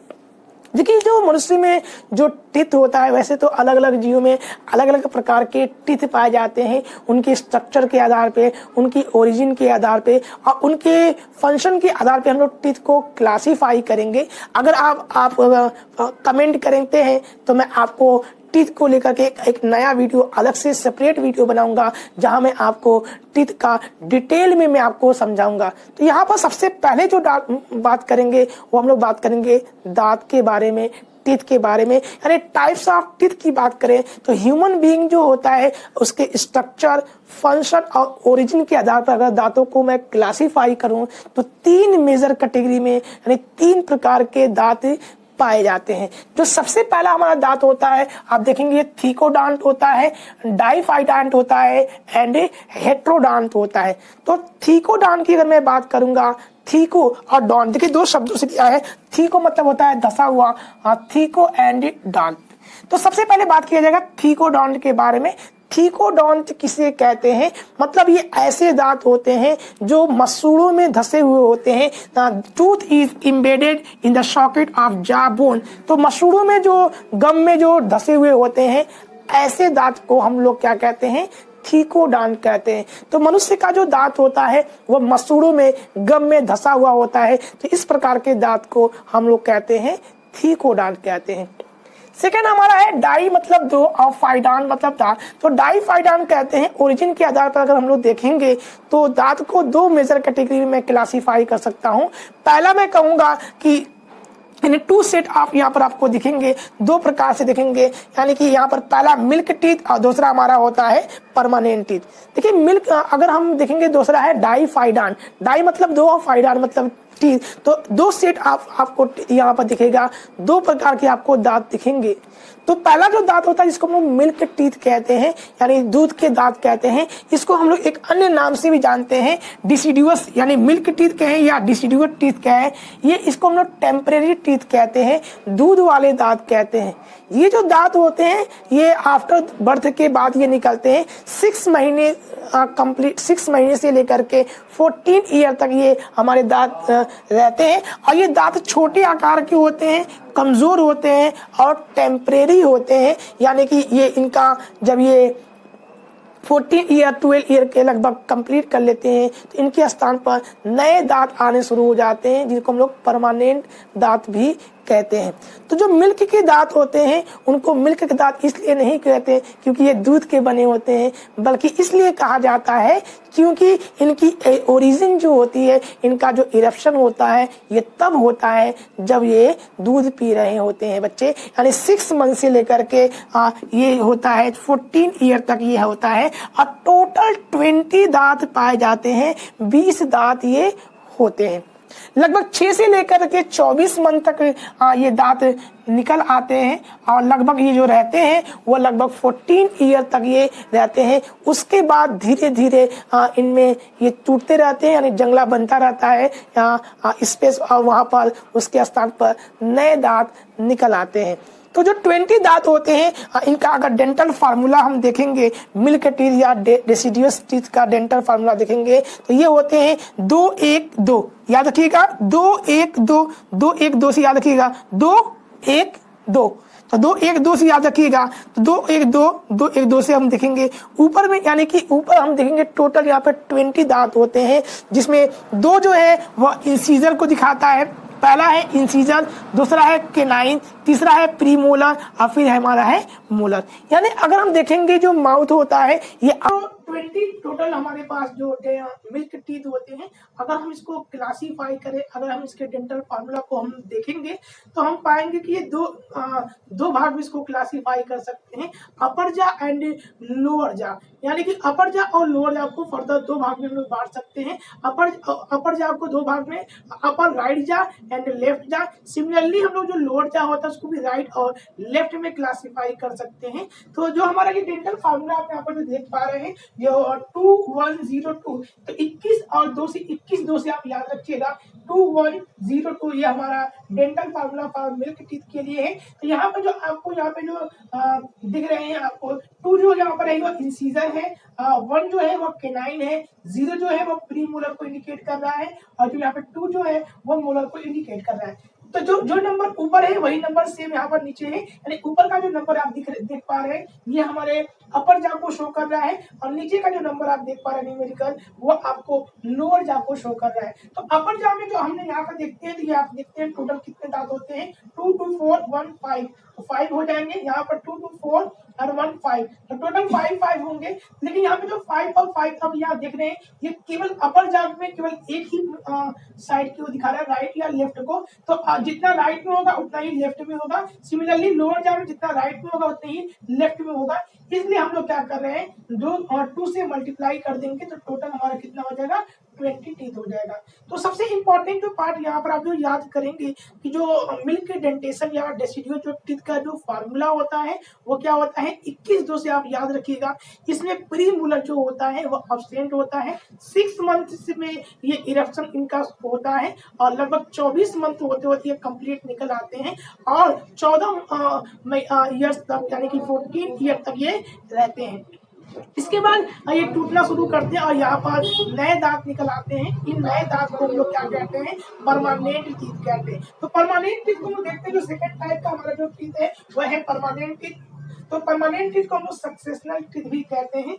देखिए जो मनुष्य में जो टीथ होता है, वैसे तो अलग अलग जीवों में अलग अलग प्रकार के टीथ पाए जाते हैं, उनके स्ट्रक्चर के आधार पे, उनकी ओरिजिन के आधार पे और उनके फंक्शन के आधार पे हम लोग टीथ को क्लासीफाई करेंगे। अगर आप कमेंट करते हैं तो मैं आपको टीथ को लेकर के एक नया वीडियो अलग से सेपरेट वीडियो बनाऊंगा, जहां मैं आपको टीथ का डिटेल में मैं आपको समझाऊंगा। तो यहाँ पर सबसे पहले जो बात करेंगे वो हम लोग बात करेंगे दांत के बारे में, टीथ के बारे में। यानी टाइप्स ऑफ टीथ की बात करें तो ह्यूमन बीइंग जो होता है उसके स्ट्रक्चर, फंक्शन और ओरिजिन के आधार पर अगर दांतों को मैं क्लासीफाई करूं तो 3 मेजर कैटेगरी में, यानी 3 प्रकार के दांत पाए जाते हैं। जो सबसे पहला हमारा दांत होता है, आप देखेंगे थीकोडांट होता है, डाइफाइडांट होता है एंड हेट्रोडांट होता है। तो थीकोडांट की अगर मैं बात करूंगा, थीको और डॉन, देखिए 2 शब्दों से दिया है। थीको मतलब होता है धसा हुआ, थीको एंड डांट। तो सबसे पहले बात किया जाएगा थीकोडांट के बारे में। थीकोडोंट किसे कहते हैं, मतलब ये ऐसे दांत होते हैं जो मसूड़ों में धसे हुए होते हैं। Tooth is embedded in the socket of jaw bone. तो मसूड़ों में जो गम में जो धसे हुए होते हैं, ऐसे दांत को हम लोग क्या कहते हैं, थीकोडॉन्ट कहते हैं। तो मनुष्य का जो दांत होता है वो मसूड़ों में गम में धसा हुआ होता है, तो इस प्रकार के दांत को हम लोग कहते हैं थीकोडॉन्ट कहते हैं। सेकेंड हमारा है डाई मतलब दो और फाइडान मतलब दांत। तो डाई फाइडान कहते हैं। ओरिजिन के आधार पर अगर हम लोग देखेंगे तो दांत को दो मेजर कैटेगरी में क्लासीफाई कर सकता हूँ। पहला मैं कहूंगा कि यानी टू सेट आप यहाँ पर आपको दिखेंगे, दो प्रकार से दिखेंगे, यानी कि यहाँ पर पहला मिल्क टीथ और दूसरा हमारा होता है परमानेंट टीथ। देखिए मिल्क अगर हम देखेंगे, दूसरा है डाई फाइडान। डाई मतलब दो और फाइडान मतलब टीथ। तो दो सेट आपको यहाँ पर दिखेगा, दो प्रकार के आपको दांत दिखेंगे। तो पहला जो दांत होता है जिसको हम लोग मिल्क टीथ कहते हैं, यानी दूध के दांत कहते हैं, इसको हम लोग एक अन्य नाम से भी जानते हैं, डिसिडुअस, यानी मिल्क टीथ कहें या डिसिडुअस टीथ कहें, ये इसको हम लोग टेम्परेरी टीथ कहते हैं, दूध वाले दांत कहते हैं। ये जो दांत होते हैं ये आफ्टर बर्थ के बाद ये निकलते हैं। 6 महीने कंप्लीट 6 महीने से लेकर के 14 ईयर तक ये हमारे दांत रहते हैं। और ये दांत छोटे आकार के होते हैं, कमजोर होते हैं और टेम्परेरी होते हैं, यानी कि ये इनका जब ये 14 ईयर 12 ईयर के लगभग कंप्लीट कर लेते हैं तो इनके स्थान पर नए दांत आने शुरू हो जाते हैं, जिनको हम लोग परमानेंट दांत भी कहते हैं। तो जो मिल्क के दांत होते हैं उनको मिल्क के दांत इसलिए नहीं कहते क्योंकि ये दूध के बने होते हैं, बल्कि इसलिए कहा जाता है क्योंकि इनकी ओरिजिन जो होती है, इनका जो इरप्शन होता है ये तब होता है जब ये दूध पी रहे होते हैं बच्चे, यानी 6 मंथ से लेकर के ये होता है 14 ईयर तक ये होता है। और टोटल 20 दांत पाए जाते हैं, 20 दांत ये होते हैं। लगभग 6 से लेकर के 24 मंथ तक ये दांत निकल आते हैं और लगभग ये जो रहते हैं वो लगभग 14 ईयर तक ये रहते हैं। उसके बाद धीरे धीरे इनमें ये टूटते रहते हैं, यानी जंगला बनता रहता है स्पेस, और वहां पर उसके स्थान पर नए दांत निकल आते हैं। तो जो 20 दांत होते हैं इनका अगर डेंटल फार्मूला हम देखेंगे, मिल्क टीथ या डेसिडुअस टीथ का डेंटल फार्मूला देखेंगे तो ये होते हैं 2 1 2। याद रखिएगा 2 1 2, 2 1 2 से याद रखिएगा 2 1 2। तो 2 1 2 से याद रखिएगा, तो 2 1 2 2 1 2 से हम देखेंगे ऊपर में, यानी कि ऊपर हम देखेंगे टोटल यहाँ पे 20 दांत होते हैं, जिसमें 2 जो है वह इंसीजर को दिखाता है। पहला है इंसीजर, दूसरा है केनाइन, तीसरा है प्रीमोलर और फिर हमारा है मोलर। यानी अगर हम देखेंगे जो माउथ होता है ये 20 टोटल हमारे पास जो मिल्क टीथ होते हैं, अगर हम इसको क्लासीफाई करें, अगर हम इसके डेंटल फार्मूला को हम देखेंगे तो हम पाएंगे कि ये दो भाग में इसको क्लासीफाई कर सकते हैं, अपर जा एंड लोअर जा। यानी कि अपर जा और लोअर जा को फर्दर 2 भाग में हम लोग बांट सकते हैं। अपर जा को 2 भाग में, अपर राइट जा एंड लेफ्ट जा। सिमिलरली हम लोग जो लोअर जा होता है उसको भी राइट और लेफ्ट में क्लासीफाई कर सकते हैं। तो जो हमारा ये डेंटल फार्मूला आप यहाँ पर जो देख पा रहे हैं ये 2102, तो 21 और 2 से 21 2 से आप याद रखिएगा 2102 ये हमारा dental formula for milk teeth के लिए है। तो यहाँ पे जो आपको यहाँ पे जो दिख रहे हैं आपको 2 जो यहाँ पर है वो इंसीजर है, 1 जो है वो केनाइन है, 0 जो है वो प्रीमोलर को इंडिकेट कर रहा है और जो यहाँ पे 2 जो है वो मोलर को इंडिकेट कर रहा है। तो जो नंबर ऊपर है वही नंबर सेम यहाँ पर नीचे है, यानी ऊपर का जो नंबर आप देख पा रहे हैं ये हमारे अपर जा को शो कर रहा है और नीचे का जो नंबर आप देख पा रहे हैं न्यूमेरिकल वो आपको लोअर जा को शो कर रहा है। तो अपर जा में जो हमने यहाँ पर देखते हैं तो ये आप देखते हैं टोटल कितने दांत होते हैं 2 2 4 1 5, तो 5 हो जाएंगे यहाँ पर 2 2 4 और 1 5, तो टोटल 5 होंगे। लेकिन यहाँ पे जो 5 और 5 अब यहाँ देख रहे हैं ये केवल अपर जाग में केवल एक ही साइड की वो दिखा रहा है, राइट या लेफ्ट को। तो जितना राइट में होगा उतना ही लेफ्ट में होगा। सिमिलरली लोअर जाग में जितना राइट में होगा उतना ही लेफ्ट में होगा। इसलिए हम लोग क्या कर रहे हैं 2 और 2 से मल्टीप्लाई कर देंगे तो टोटल हमारा कितना हो जाएगा 20 टीथ हो जाएगा। तो सबसे इंपॉर्टेंट जो पार्ट यहाँ पर आप जो याद करेंगे कि जो मिल्क डेंटेशन या डेसिडुअस जो टीथ का जो फार्मूला होता है वो क्या होता है 21 2 से आप याद रखिएगा। इसमें प्रीमोलर जो होता है वो अब्सेंट होता है, 6 मंथ में ये इरप्शन इनका होता है और लगभग 24 मंथ होते होते ये कंप्लीट निकल आते हैं और 14 ईयर्स तक यानी कि 14 ईयर तक ये रहते हैं। इसके बाद ये टूटना शुरू करते हैं और यहाँ पर नए दांत निकल आते हैं। इन नए दांत को हम लोग क्या कहते हैं परमानेंट टीथ कहते हैं। तो परमानेंट टीथ को हम देखते हैं जो सेकंड टाइप का हमारा जो टीथ है वह है परमानेंट टीथ। तो परमानेंट टीथ को हम लोग सक्सेशनल टीथ भी कहते हैं।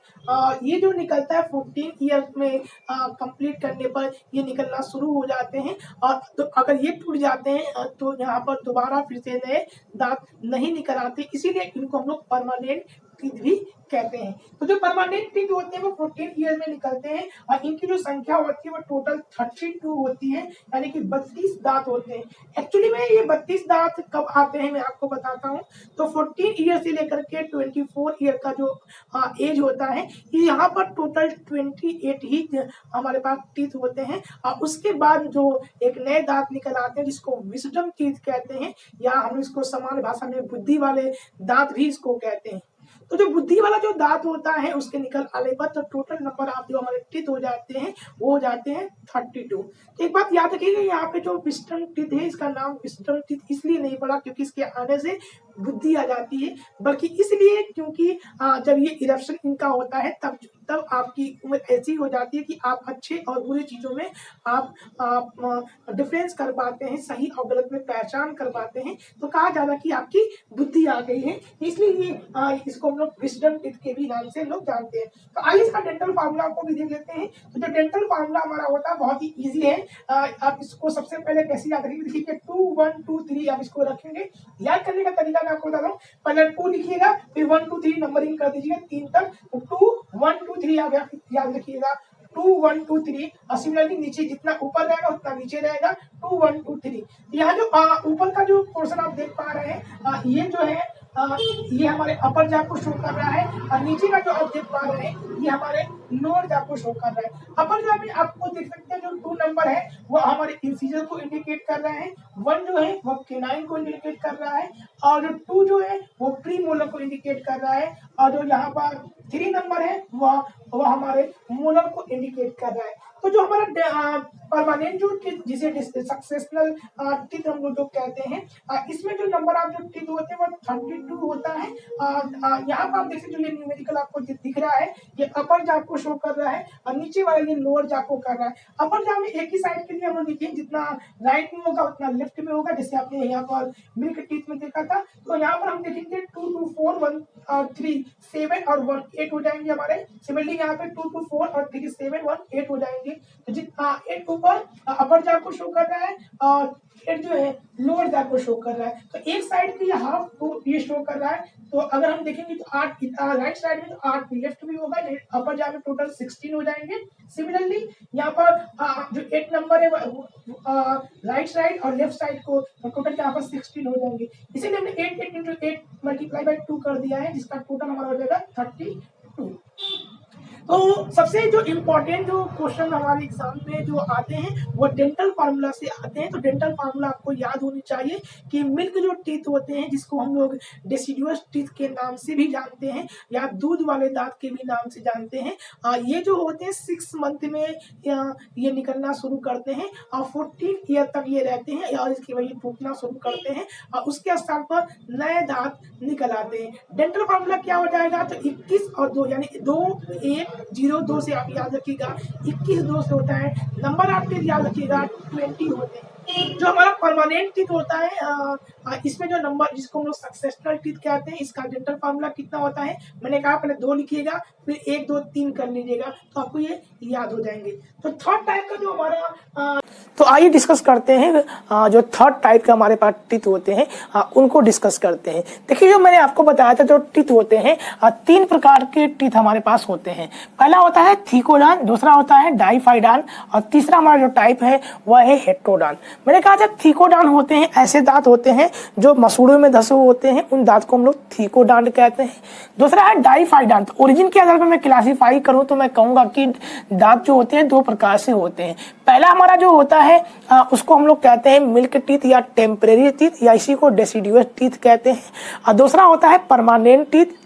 ये जो निकलता है 14 ईयर में कंप्लीट करने पर ये निकलना शुरू हो जाते हैं, और तो अगर ये टूट जाते हैं तो यहाँ पर दोबारा फिर से नए दांत नहीं निकल आते, इसीलिए इनको हम लोग परमानेंट टीथ भी कहते हैं। तो जो परमानेंट टीथ होते हैं वो 14 ईयर में निकलते हैं, और इनकी जो संख्या होती है वो टोटल 32 होती है, यानी कि 32 दांत होते हैं। एक्चुअली में ये 32 दांत कब आते हैं मैं आपको बताता हूँ। तो 14 ईयर से लेकर के 24 ईयर का जो एज होता है, यहाँ पर टोटल 28 ही हमारे पास टीथ होते हैं, और उसके बाद जो एक नए दांत निकल आते हैं जिसको विजडम टीथ कहते हैं, या हम इसको सामान्य भाषा में बुद्धि वाले दांत भी इसको कहते हैं। तो जो बुद्धि वाला जो दांत होता है उसके निकल आने पर तो टोटल नंबर आप जो हमारे टीथ हो जाते हैं वो हो जाते हैं 32। तो एक बात याद रखिएगा, यहाँ पे जो विजडम टीथ है इसका नाम विजडम टीथ इसलिए नहीं पड़ा क्योंकि इसके आने से बुद्धि आ जाती है, बल्कि इसलिए क्योंकि जब ये इरप्शन इनका होता है तब आपकी उम्र ऐसी हो जाती है कि आप अच्छे और बुरी चीजों में आप डिफरेंस कर पाते हैं, सही और गलत में पहचान कर पाते हैं। तो कहा जाता है कि आपकी बुद्धि आ गई है, इसलिए ये इसको हम लोग विजडम टीथ के भी नाम से लोग जानते हैं। तो आइए इसका डेंटल फार्मूला को भी देख लेते हैं। तो जो डेंटल फार्मूला हमारा होता है बहुत ही इजी है। आप इसको सबसे पहले कैसे याद रखेंगे, देखिए 2 1 2 3 आप इसको रखेंगे। याद करने का तरीका मैं आपको बता रहा हूँ, पहले 2 लिखिएगा, फिर 1 2 3 नंबरिंग कर दीजिएगा 3 तक। तो 2 1 2 3 आप याद रखिएगा, 2 1 2 3, और सिमिलरली नीचे जितना ऊपर रहेगा उतना नीचे रहेगा 2 1 2 3। यहाँ जो ऊपर का जो पोर्शन आप देख पा रहे हैं ये जो है ये हमारे अपर जा को शो कर रहा है, और नीचे का जो आप देख पा रहे हैं ये हमारे लोअर जा को शो कर रहा है। अपर जा में आपको देख सकते हैं जो 2 नंबर है वो हमारे इंसीजर को इंडिकेट कर रहे हैं, 1 जो है वो केनाइन को इंडिकेट कर रहा है, और जो 2 जो है वो प्रीमोलर को इंडिकेट कर रहा है, और जो यहाँ पर 3 नंबर है वह हमारे मोलर को इंडिकेट कर रहा है। तो जो हमारा परमानेंट जो टीथ जिसे सक्सेशनल टीथ हम लोग जो कहते हैं, इसमें जो नंबर ऑफ जो टीथ होते हैं वो 32 होता है। यहाँ पर आप देख सकते हैं जो ये न्यूमेरिकल आपको दिख रहा है ये अपर जा को शो कर रहा है, और नीचे वाला ये लोअर जा को कर रहा है। अपर जा में एक ही साइड के लिए हम लोग देखिए जितना राइट में होगा उतना लेफ्ट में होगा, जैसे आपने यहाँ पर मिल्क टीथ में देखा था। तो यहाँ पर हम देखेंगे 2 2 4 1 3 7 और 1 8 हो जाएंगे हमारे। सिमिलरली यहाँ पे 2 2 4 और 3 7 1 8 हो जाएंगे। तो जितना 8 ऊपर अपर जा को शो कर रहा है और 8 जो है लोअर जा को शो कर रहा है। तो एक साइड के हाफ को ये शो कर रहा है। तो अगर हम देखेंगे तो 8 राइट साइड में तो 8 लेफ्ट में होगा, अपर जा में टोटल 16 हो जाएंगे। सिमिलरली यहाँ पर जो 8 नंबर है राइट साइड और लेफ्ट साइड को टोटल यहाँ पर 16 हो जाएंगे। इसीलिए हमने 8 इंटू 8 मल्टीप्लाई बाई 2 कर दिया है, जिसका टोटल हमारा हो जाएगा 32। तो सबसे जो इम्पोर्टेंट जो क्वेश्चन हमारे एग्जाम में जो आते हैं वो डेंटल फार्मूला से आते हैं। तो डेंटल फार्मूला आपको याद होनी चाहिए कि मिल्क जो टीथ होते हैं जिसको हम लोग डेसिडुअस टीथ के नाम से भी जानते हैं या दूध वाले दांत के भी नाम से जानते हैं, ये जो होते हैं 6 मंथ में ये निकलना शुरू करते हैं और 14 ईयर तक ये रहते हैं और इसकी वजह टूटना शुरू करते हैं और उसके स्थान पर नए दांत निकल आते हैं। डेंटल फार्मूला क्या हो जाएगा, तो 21 और 2 यानी 2 1 0 2 से आप याद रखिएगा, 21 2 से होता है। नंबर आप याद रखिएगा 20 होते हैं। जो हमारा परमानेंट टीथ होता है इसमें जो नंबर जिसको हम लोग सक्सेशनल टीथ कहते हैं, इसका डेंटल फार्मूला कितना होता है, मैंने कहा पहले 2 लिखिएगा फिर 1 2 3 कर लीजिएगा तो आपको ये याद हो जाएंगे। तो थर्ड टाइप का जो हमारा तो आइए डिस्कस करते हैं जो थर्ड टाइप का हमारे पास टीथ होते हैं उनको डिस्कस करते हैं। देखिए जो मैंने आपको बताया था जो टीथ होते हैं 3 प्रकार के टीथ हमारे पास होते हैं। पहला होता है थीकोडान, दूसरा होता है डाइफाइडान और तीसरा हमारा जो टाइप है वह है हेट्रोडान। मैंने कहा था थीकोडान होते हैं ऐसे दांत होते हैं जो मसूड़ों में धसे होते हैं, उन दांत को हम लोग थीकोडान कहते हैं। दूसरा है डाइफाइडान। तो ओरिजिन के आधार पर मैं क्लासीफाई करूं तो मैं कहूंगा कि दांत जो होते हैं 2 प्रकार से होते हैं। पहला हमारा जो होता है उसको हम लोग कहते हैं मिल्क टीथ या टेम्परेरी टीथ या इसी को डेसिडुअस टीथ कहते हैं। और दूसरा होता है परमानेंट टीथ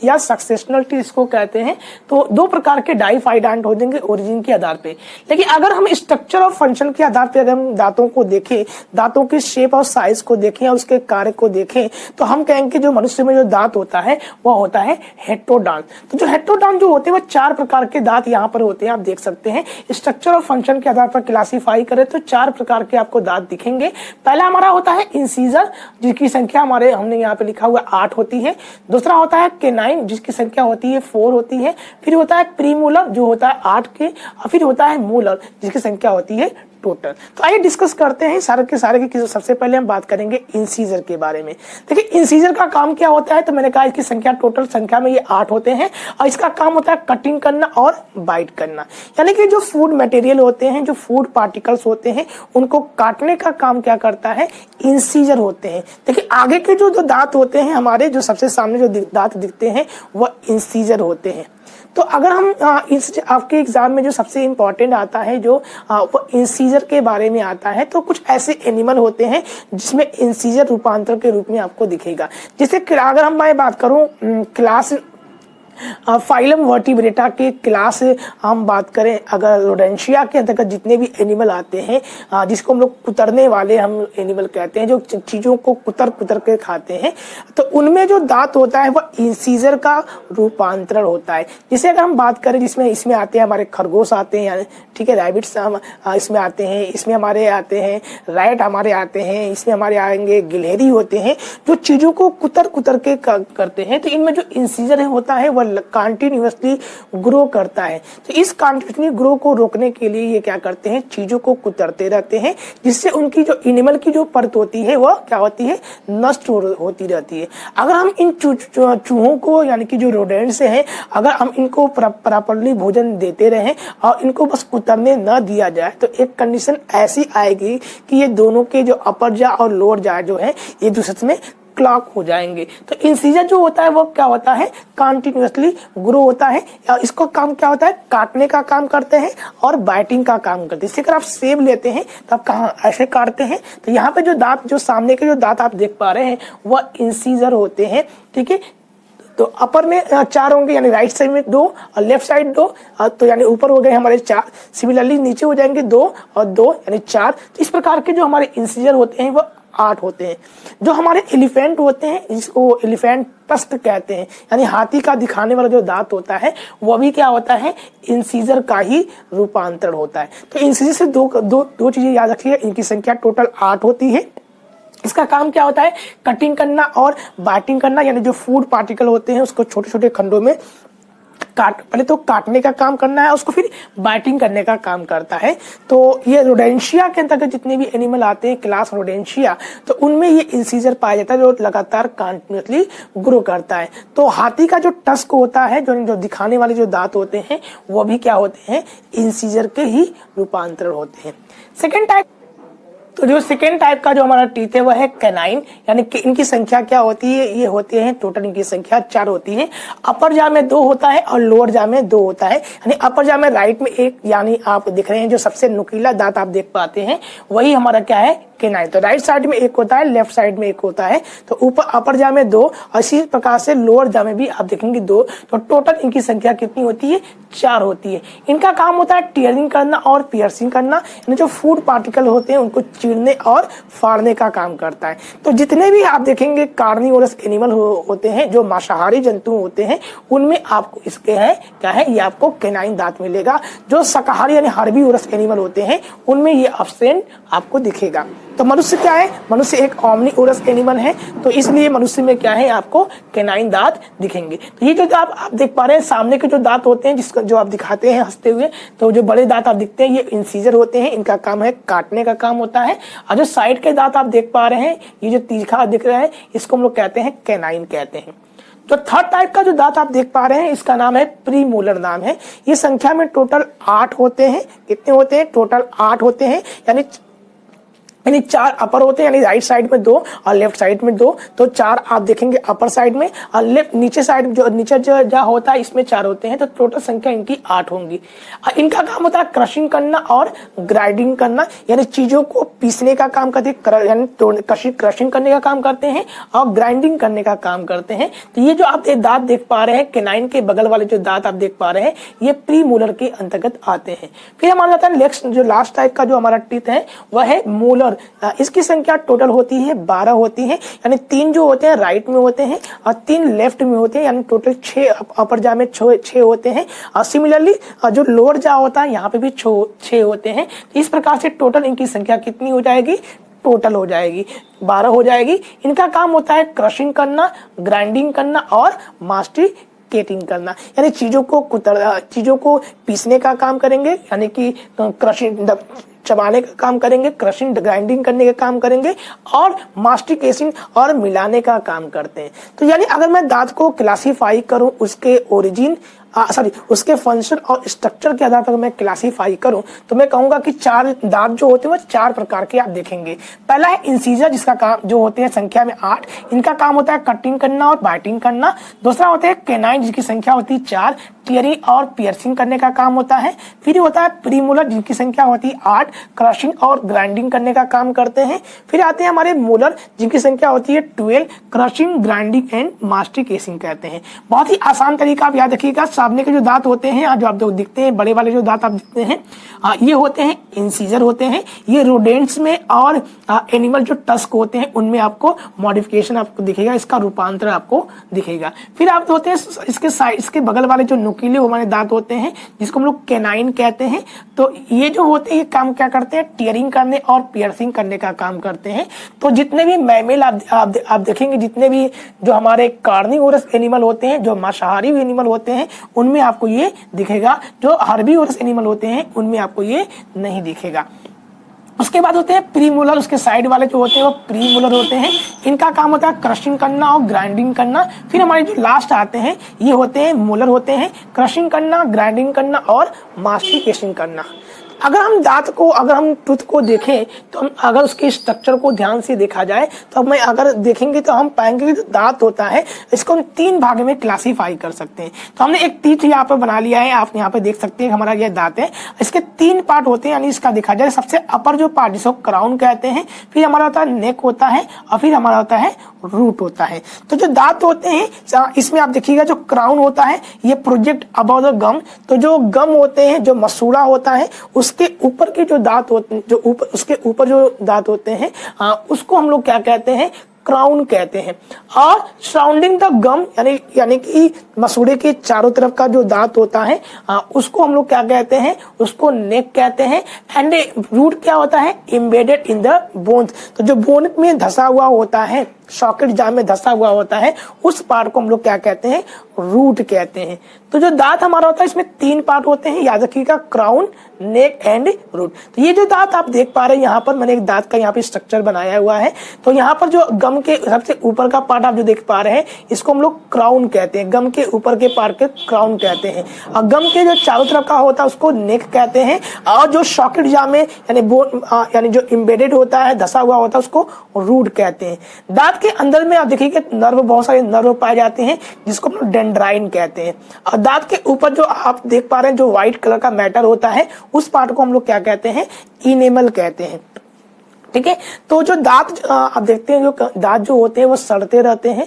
या सक्सेशनल टीथ इसको कहते हैं। तो दो प्रकार के डाइफाइडांट हो जाएंगे ओरिजिन के आधार पे। लेकिन अगर हम स्ट्रक्चर और फंक्शन के आधार पे अगर हम दांतों को देखें, दांतों की शेप और साइज को देखें या उसके कार्य को देखें, तो हम कहेंगे जो मनुष्य में जो दांत होता है वह होता है हेट्रोडांत। तो जो हेट्रोडांत जो होते हैं वह 4 प्रकार के दांत यहाँ पर होते हैं, आप देख सकते हैं। स्ट्रक्चर और फंक्शन के आधार पर क्लासिफाई करें तो 4 प्रकार के आपको दांत दिखेंगे। पहला हमारा होता है इंसीजर, जिसकी संख्या हमने यहाँ पे लिखा हुआ 8 होती है। दूसरा होता है केनाइन, जिसकी संख्या होती है 4 होती है। फिर होता है प्रीमोलर जो होता है 8 के, और फिर होता है मोलर जिसकी संख्या होती है टोटल। तो आइए डिस्कस करते हैं सारे के सारे की। सबसे पहले हम बात करेंगे इंसीजर के बारे में। देखिए इंसीजर का काम क्या होता है, तो मैंने कहा इसकी संख्या टोटल संख्या में ये 8 होते हैं और इसका काम होता है कटिंग करना और बाइट करना। यानी कि जो फूड मटेरियल होते हैं, जो फूड पार्टिकल्स होते हैं, उनको काटने का काम क्या करता है, इंसीजर होते हैं। देखिए आगे के जो दांत होते हैं हमारे, जो सबसे सामने जो दांत दिखते हैं वह इंसीजर होते हैं। तो अगर हम आपके एग्जाम में जो सबसे इम्पोर्टेंट आता है जो वो इंसीजर के बारे में आता है, तो कुछ ऐसे एनिमल होते हैं जिसमें इंसीजर रूपांतर के रूप में आपको दिखेगा। जैसे अगर मैं बात करूं क्लास फाइलम वर्टिब्रेटा के क्लास हम बात करें, अगर रोडेंशिया के अंतर्गत जितने भी एनिमल आते हैं, जिसको हम लोग कुतरने वाले हम एनिमल कहते हैं, जो चीजों को कुतर के खाते हैं, तो उनमें जो दांत होता है वह इंसीजर का रूपांतरण होता है। जिसे अगर हम बात करें, जिसमें इसमें आते हैं हमारे खरगोश आते हैं, ठीक है, रैबिट्स इसमें आते हैं, इसमें हमारे आते हैं रैट हमारे आते हैं, इसमें हमारे आएंगे गिलहरी होते हैं, जो चीजों को कुतर के करते हैं। तो इनमें जो इंसीजर होता है वह कंटिन्यूअसली ग्रो करता है। तो इस कंटिन्यूअसली ग्रो को रोकने के लिए ये क्या करते हैं, चीजों को कुतरते रहते हैं, जिससे उनकी जो एनिमल की जो परत होती है वह क्या होती है, नष्ट होती रहती है। अगर हम इन चूहों को, यानी कि जो रोडेंट्स हैं, अगर हम इनको प्रॉपर्ली भोजन देते रहें और इनको बस कुतरने न दिया जाए, तो एक कंडीशन ऐसी आएगी कि ये दोनों के जो अपर जा और लोअर जा जो है ये दूसरे में क्लॉक हो जाएंगे। तो इंसीजर जो होता है वो क्या होता है, कंटिन्यूअसली ग्रो होता है। इसको काम क्या होता है, काटने का काम करते हैं और बाइटिंग का काम करते हैं। अगर आप सेब लेते हैं तो आप कहाँ ऐसे काटते हैं, तो यहाँ पे जो दांत, जो सामने के जो दांत आप देख पा रहे हैं वह इंसीजर होते हैं, ठीक है। तो अपर में 4 होंगे, यानी राइट साइड में 2 और लेफ्ट साइड 2, तो यानी ऊपर हो गए हमारे 4। सिमिलरली नीचे हो जाएंगे 2 और 2 यानी 4। तो इस प्रकार के जो हमारे इंसीजर होते हैं वो 8 होते हैं। जो हमारे एलिफेंट होते हैं, जिसको एलिफेंट टस्क कहते हैं, यानी हाथी का दिखाने वाला जो दांत होता है वो भी क्या होता है, इंसीजर का ही रूपांतरण होता है। तो इंसीजर से दो चीजें याद रखिए, इनकी संख्या टोटल 8 होती है। इसका काम क्या होता है, कटिंग करना और बाइटिंग करना, यानी जो फूड पार्टिकल होते हैं उसको छोटे छोटे खंडों में पहले तो काटने का काम करना है, उसको फिर बाइटिंग करने का काम करता है। तो ये रोडेंशिया के अंतर्गत जितने भी एनिमल आते हैं, क्लास रोडेंशिया, तो उनमें ये इंसीजर पाया जाता है जो लगातार कंटिन्यूअसली ग्रो करता है। तो हाथी का जो टस्क होता है, जो दिखाने वाले जो दांत होते हैं, वो भी क्या होते हैं, इंसीजर के ही रूपांतरण होते हैं। सेकेंड टाइप, तो जो सेकेंड टाइप का जो हमारा टीथ है वह है कैनाइन, यानी कि इनकी संख्या क्या होती है, ये होती है टोटल इनकी संख्या 4 होती है। अपर जा में 2 होता है और लोअर जा में 2 होता है। यानी अपर जा में राइट में 1, यानी आप दिख रहे हैं जो सबसे नुकीला दांत आप देख पाते हैं वही हमारा क्या है, कैनाइन। तो राइट साइड में 1 होता है, लेफ्ट साइड में 1 होता है। तो ऊपर अपर जा में 2 और इसी प्रकार से लोअर जा में भी आप देखेंगे 2। तो टोटल इनकी संख्या कितनी होती है, 4 होती है। इनका काम होता है टीयरिंग करना और पियर्सिंग करना, यानी जो फूड पार्टिकल होते हैं उनको चीरने और फाड़ने का काम करता है। तो जितने भी आप देखेंगे कार्निवोरस एनिमल होते हैं, जो मांसाहारी जंतु होते हैं, उनमें आपको इसके है क्या है, ये आपको कैनाइन दांत मिलेगा। जो शाकाहारी यानी हर्बीवोरस एनिमल होते हैं उनमें ये एब्सेंट आपको दिखेगा। तो मनुष्य क्या है, मनुष्य एक ओमनीवोरस एनिमल है, तो इसलिए मनुष्य में क्या है, आपको कैनाइन दांत दिखेंगे। तो ये जो आप देख पा रहे हैं सामने के जो दांत होते हैं, जिसका जो आप दिखाते हैं हंसते हुए, तो जो बड़े दांत आप दिखते हैं ये इंसीजर होते हैं, इनका काम है काटने का काम होता है। और जो साइड के दांत आप देख पा रहे हैं, ये जो तीखा दिख रहा है, इसको हम लोग कहते हैं कैनाइन कहते हैं। तो थर्ड टाइप का जो दांत आप देख पा रहे हैं इसका नाम है प्रीमोलर नाम है। ये संख्या में टोटल 8 होते हैं। कितने होते हैं, टोटल 8 होते हैं। यानी यानी 4 अपर होते हैं, यानी राइट साइड में 2 और लेफ्ट साइड में 2, तो 4 आप देखेंगे अपर साइड में, और लेफ्ट नीचे साइड जो नीचे जो होता है इसमें 4 होते हैं, तो टोटल संख्या इनकी 8 होंगी। इनका काम होता है क्रशिंग करना और ग्राइंडिंग करना, यानी चीजों को पीसने का काम करते हैं, यानी क्रशिंग करने का काम करते हैं और ग्राइंडिंग करने का काम करते हैं। तो ये जो आप दांत देख पा रहे हैं, केनाइन के बगल वाले जो दांत आप देख पा रहे हैं, ये प्री मोलर के अंतर्गत आते हैं। फिर हमारा आता है नेक्स्ट, जो लास्ट टाइप का जो हमारा टीथ है वह है मोलर। इसकी संख्या टोटल होती है 12 होती है, यानी 3 जो होते हैं राइट में होते हैं और 3 लेफ्ट में होते हैं, यानी टोटल 6 अपर जा में 6 होते हैं। और सिमिलरली जो लोअर जा होता है यहाँ पे भी 6 होते हैं। इस प्रकार से टोटल इनकी संख्या कितनी हो जाएगी, टोटल हो जाएगी 12 हो जाएगी। इनका काम होता है क्रशिंग करना, ग्राइंडिंग करना और मास्टिकेटिंग करना, यानी चीजों को पीसने का काम करेंगे, यानी कि क्रशिंग चबाने का काम करेंगे, क्रशिंग ग्राइंडिंग करने का काम करेंगे और मास्टिकेशन और मिलाने का काम करते हैं। तो यानी अगर मैं दांत को क्लासीफाई करूं उसके ओरिजिन उसके फंक्शन और स्ट्रक्चर के आधार पर मैं क्लासीफाई करूं तो मैं कहूंगा कि 4 दांत जो होते हैं वो 4 प्रकार के आप देखेंगे। पहला है इंसीजर, जिसका काम जो होते हैं संख्या में 8, इनका काम होता है कटिंग करना और बाइटिंग करना। दूसरा होता है केनाइन, जिसकी संख्या होती है 4, टियरिंग और पियर्सिंग करने का काम होता है। फिर होता है प्रीमोलर, जिनकी संख्या होती है 8, क्रशिंग और ग्राइंडिंग करने का काम करते हैं। फिर आते हैं हमारे मोलर, जिनकी संख्या होती है 12, क्रशिंग ग्राइंडिंग एंड मास्टिकेशन कहते हैं। बहुत ही आसान तरीका आप याद रखिएगा। सामने के जो दांत होते हैं, जो आप दिखते हैं बड़े वाले जो दांत आप दिखते हैं, ये होते हैं इंसीजर होते हैं। ये रोडेंट्स में और एनिमल जो टस्क होते हैं उनमें आपको मॉडिफिकेशन आपको दिखेगा, इसका रूपांतर आपको दिखेगा। फिर आप होते हैं इसके साइड, इसके बगल वाले जो नुकीले हमारे दांत होते हैं, जिसको हम लोग केनाइन कहते हैं। तो ये जो होते हैं ये काम क्या करते हैं, टियरिंग करने और पियर्सिंग करने का काम करते हैं। तो जितने भी मैमल आप देखेंगे, जितने भी जो हमारे कार्निवोरस एनिमल होते हैं, जो मांसाहारी एनिमल होते हैं, उनमें आपको ये दिखेगा। जो हर्बीवोरस एनिमल होते हैं उनमें आपको ये नहीं दिखेगा। उसके बाद होते हैं प्रीमोलर, उसके साइड वाले जो होते हैं वो प्रीमोलर होते हैं। इनका काम होता है क्रशिंग करना और ग्राइंडिंग करना। फिर हमारे जो लास्ट आते हैं ये होते हैं मोलर होते हैं, क्रशिंग करना, ग्राइंडिंग करना और मास्टिकेशन करना। अगर हम दांत को, अगर हम टूथ को देखें तो हम अगर उसके स्ट्रक्चर को ध्यान से देखा जाए तो मैं अगर देखेंगे तो हम पाएंगे कि जो दांत होता है इसको हम 3 भाग में क्लासीफाई कर सकते हैं। तो हमने एक टीथ यहाँ पर बना लिया है, आप यहाँ पे देख सकते हैं हमारा ये दांत है। इसके 3 पार्ट होते हैं, यानी इसका देखा जाए सबसे अपर जो पार्ट जिसको क्राउन कहते हैं, फिर हमारा होता है नेक होता है और फिर हमारा होता है रूट होता है। तो जो दांत होते हैं इसमें आप देखिएगा जो क्राउन होता है ये प्रोजेक्ट अबाउट द गम। तो जो गम होते हैं, जो मसूड़ा होता है, उसके ऊपर के जो दांत होते हैं, जो ऊपर उसके ऊपर जो दांत होते हैं उसको हम लोग क्या कहते हैं, क्राउन कहते हैं। और सराउंडिंग द गम यानी कि मसूड़े के चारों तरफ का जो दांत होता है उसको हम लोग क्या कहते हैं, उसको नेक कहते हैं। एंड रूट क्या होता है, एम्बेडेड इन द बोन। तो जो बोन में धसा हुआ होता है, सॉकेट जाम में धसा हुआ होता है, उस पार्ट को हम लोग क्या कहते हैं, रूट कहते हैं। तो जो दांत हमारा होता है इसमें 3 पार्ट होते हैं, याद रखिएगा, क्राउन, नेक एंड रूट। तो ये जो दांत आप देख पा रहे हैं, यहाँ पर मैंने एक दांत का यहाँ पे स्ट्रक्चर बनाया हुआ है। तो यहाँ पर जो गम के सबसे ऊपर का पार्ट आप जो देख पा रहे हैं इसको हम लोग क्राउन कहते हैं, गम के ऊपर के पार्ट के क्राउन कहते हैं। और गम के जो चारों तरफ का होता है उसको नेक कहते हैं। और जो सॉकेट जाम में यानी बोन यानी जो एम्बेडेड होता है, धसा हुआ होता है, उसको रूट कहते हैं। दांत के अंदर में आप देखिए नर्व, बहुत सारे नर्व पाए जाते हैं जिसको हम लोग डेंड्राइन कहते हैं। और दांत के ऊपर जो आप देख पा रहे हैं जो व्हाइट कलर का मैटर होता है उस पार्ट को हम लोग क्या कहते हैं, इनेमल कहते हैं। ठीक है। तो जो दांत आप देखते हैं, जो दांत जो होते हैं वो सड़ते रहते हैं,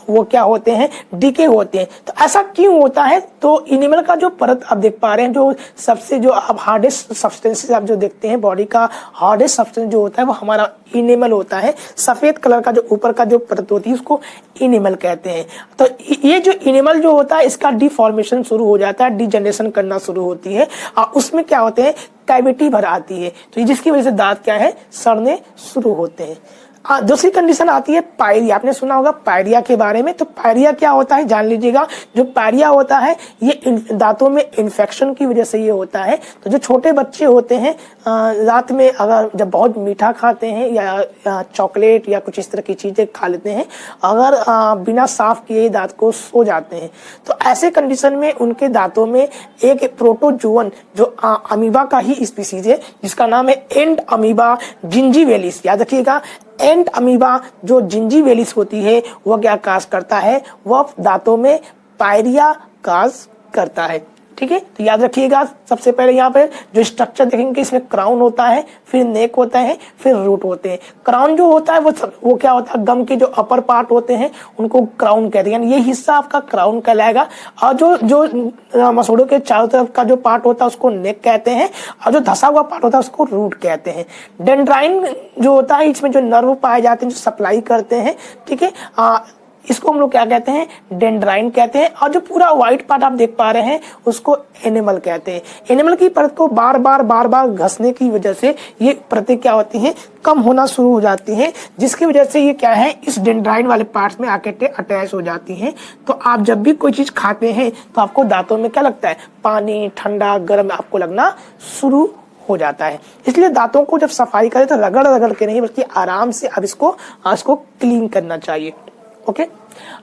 वो क्या होते हैं, डीके होते हैं। तो ऐसा क्यों होता है, तो इनेमल का जो परत आप देख पा रहे हैं, जो सबसे जो आप हार्डेस्ट सब्सटेंस आप जो देखते हैं, बॉडी का हार्डेस्ट सब्सटेंस जो होता है वो हमारा इनेमल होता है। सफेद कलर का जो ऊपर का जो परत होती है उसको इनेमल कहते हैं। तो ये जो इनेमल जो होता है इसका डिफॉर्मेशन शुरू हो जाता है, डिजनरेशन करना शुरू होती है और उसमें क्या होते हैं, कैविटी भर आती है। तो जिसकी वजह से दांत क्या है, सड़ने शुरू होते हैं। दूसरी कंडीशन आती है पायरिया। आपने सुना होगा पायरिया के बारे में। तो पायरिया क्या होता है जान लीजिएगा। जो पायरिया होता है ये दांतों में इन्फेक्शन की वजह से ये होता है। तो जो छोटे बच्चे होते हैं रात में अगर जब बहुत मीठा खाते हैं या चॉकलेट या कुछ इस तरह की चीजें खा लेते हैं, अगर बिना साफ किए दांत को सो जाते हैं, तो ऐसे कंडीशन में उनके दांतों में एक प्रोटोजोअन जो अमीबा का ही स्पीसीज है जिसका नाम है एंड अमीबा जिंजीवेलिस। याद रखिएगा, एंड अमीबा जो जिंजीवेलिस होती है वह क्या काज करता है, वह दांतों में पायरिया काज करता है। ठीक है, तो याद रखिएगा। सबसे पहले यहाँ पे जो स्ट्रक्चर देखेंगे इसमें क्राउन होता है, फिर नेक होता है, फिर रूट होते हैं। क्राउन जो होता है वो क्या होता है, गम के जो अपर पार्ट होते हैं उनको क्राउन कहते हैं, यानी ये हिस्सा आपका क्राउन कहलाएगा। और जो मसूड़ों के चारों तरफ का जो पार्ट होता है उसको नेक कहते हैं, और जो धसा हुआ पार्ट होता है उसको रूट कहते हैं। डेंड्राइन जो होता है इसमें जो नर्व पाए जाते हैं जो सप्लाई करते हैं, ठीक है, इसको हम लोग क्या कहते हैं, डेंड्राइन कहते हैं। और जो पूरा व्हाइट पार्ट आप देख पा रहे हैं उसको एनिमल कहते हैं। एनिमल की परत को बार बार घसने की वजह से ये परतें क्या होती हैं, कम होना शुरू हो जाती हैं, जिसकी वजह से ये क्या है, इस डेंड्राइन वाले पार्ट्स में आके अटैच हो जाती हैं। तो आप जब भी कोई चीज खाते हैं तो आपको दांतों में क्या लगता है, पानी, ठंडा, गर्म आपको लगना शुरू हो जाता है। इसलिए दांतों को जब सफाई करें तो रगड़ के नहीं बल्कि आराम से अब इसको क्लीन करना चाहिए। ओके,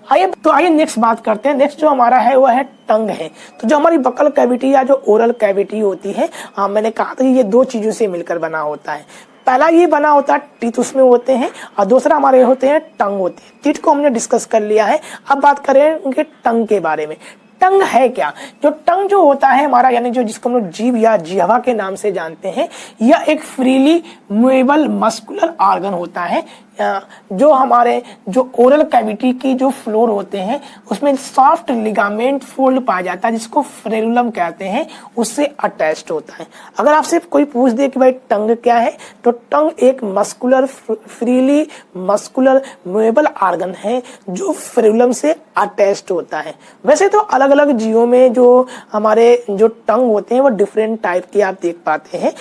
आइए नेक्स्ट बात करते हैं। नेक्स्ट जो हमारा है वो है टंग है। तो जो हमारी बकल कैविटी या जो ओरल कैविटी होती है, मैंने कहा था ये दो चीजों से मिलकर बना होता है। पहला ये बना होता है टीथ उसमें होते हैं, और दूसरा हमारे होते हैं टंग होते हैं। टीथ को हमने डिस्कस कर लिया है, अब बात करें उनके टंग के बारे में। टंग है क्या, जो टंग जो होता है हमारा, यानी जो जिसको हम लोग जीभ या जिह्वा के नाम से जानते हैं, यह एक फ्रीली मूवेबल मस्कुलर ऑर्गन होता है। जो हमारे जो ओरल कैविटी की जो फ्लोर होते हैं उसमें सॉफ्ट लिगामेंट फोल्ड पाया जाता है जिसको फ्रेनुलम कहते हैं, उससे अटैच्ड होता है। अगर आपसे कोई पूछ दे कि भाई टंग क्या है, तो टंग एक muscular freely muscular movable organ है जो फ्रेनुलम से अटैच्ड होता है। वैसे तो अलग अलग जीवों में जो हमारे जो टंग होते हैं वो डिफरेंट टाइप के आप देख पाते हैं।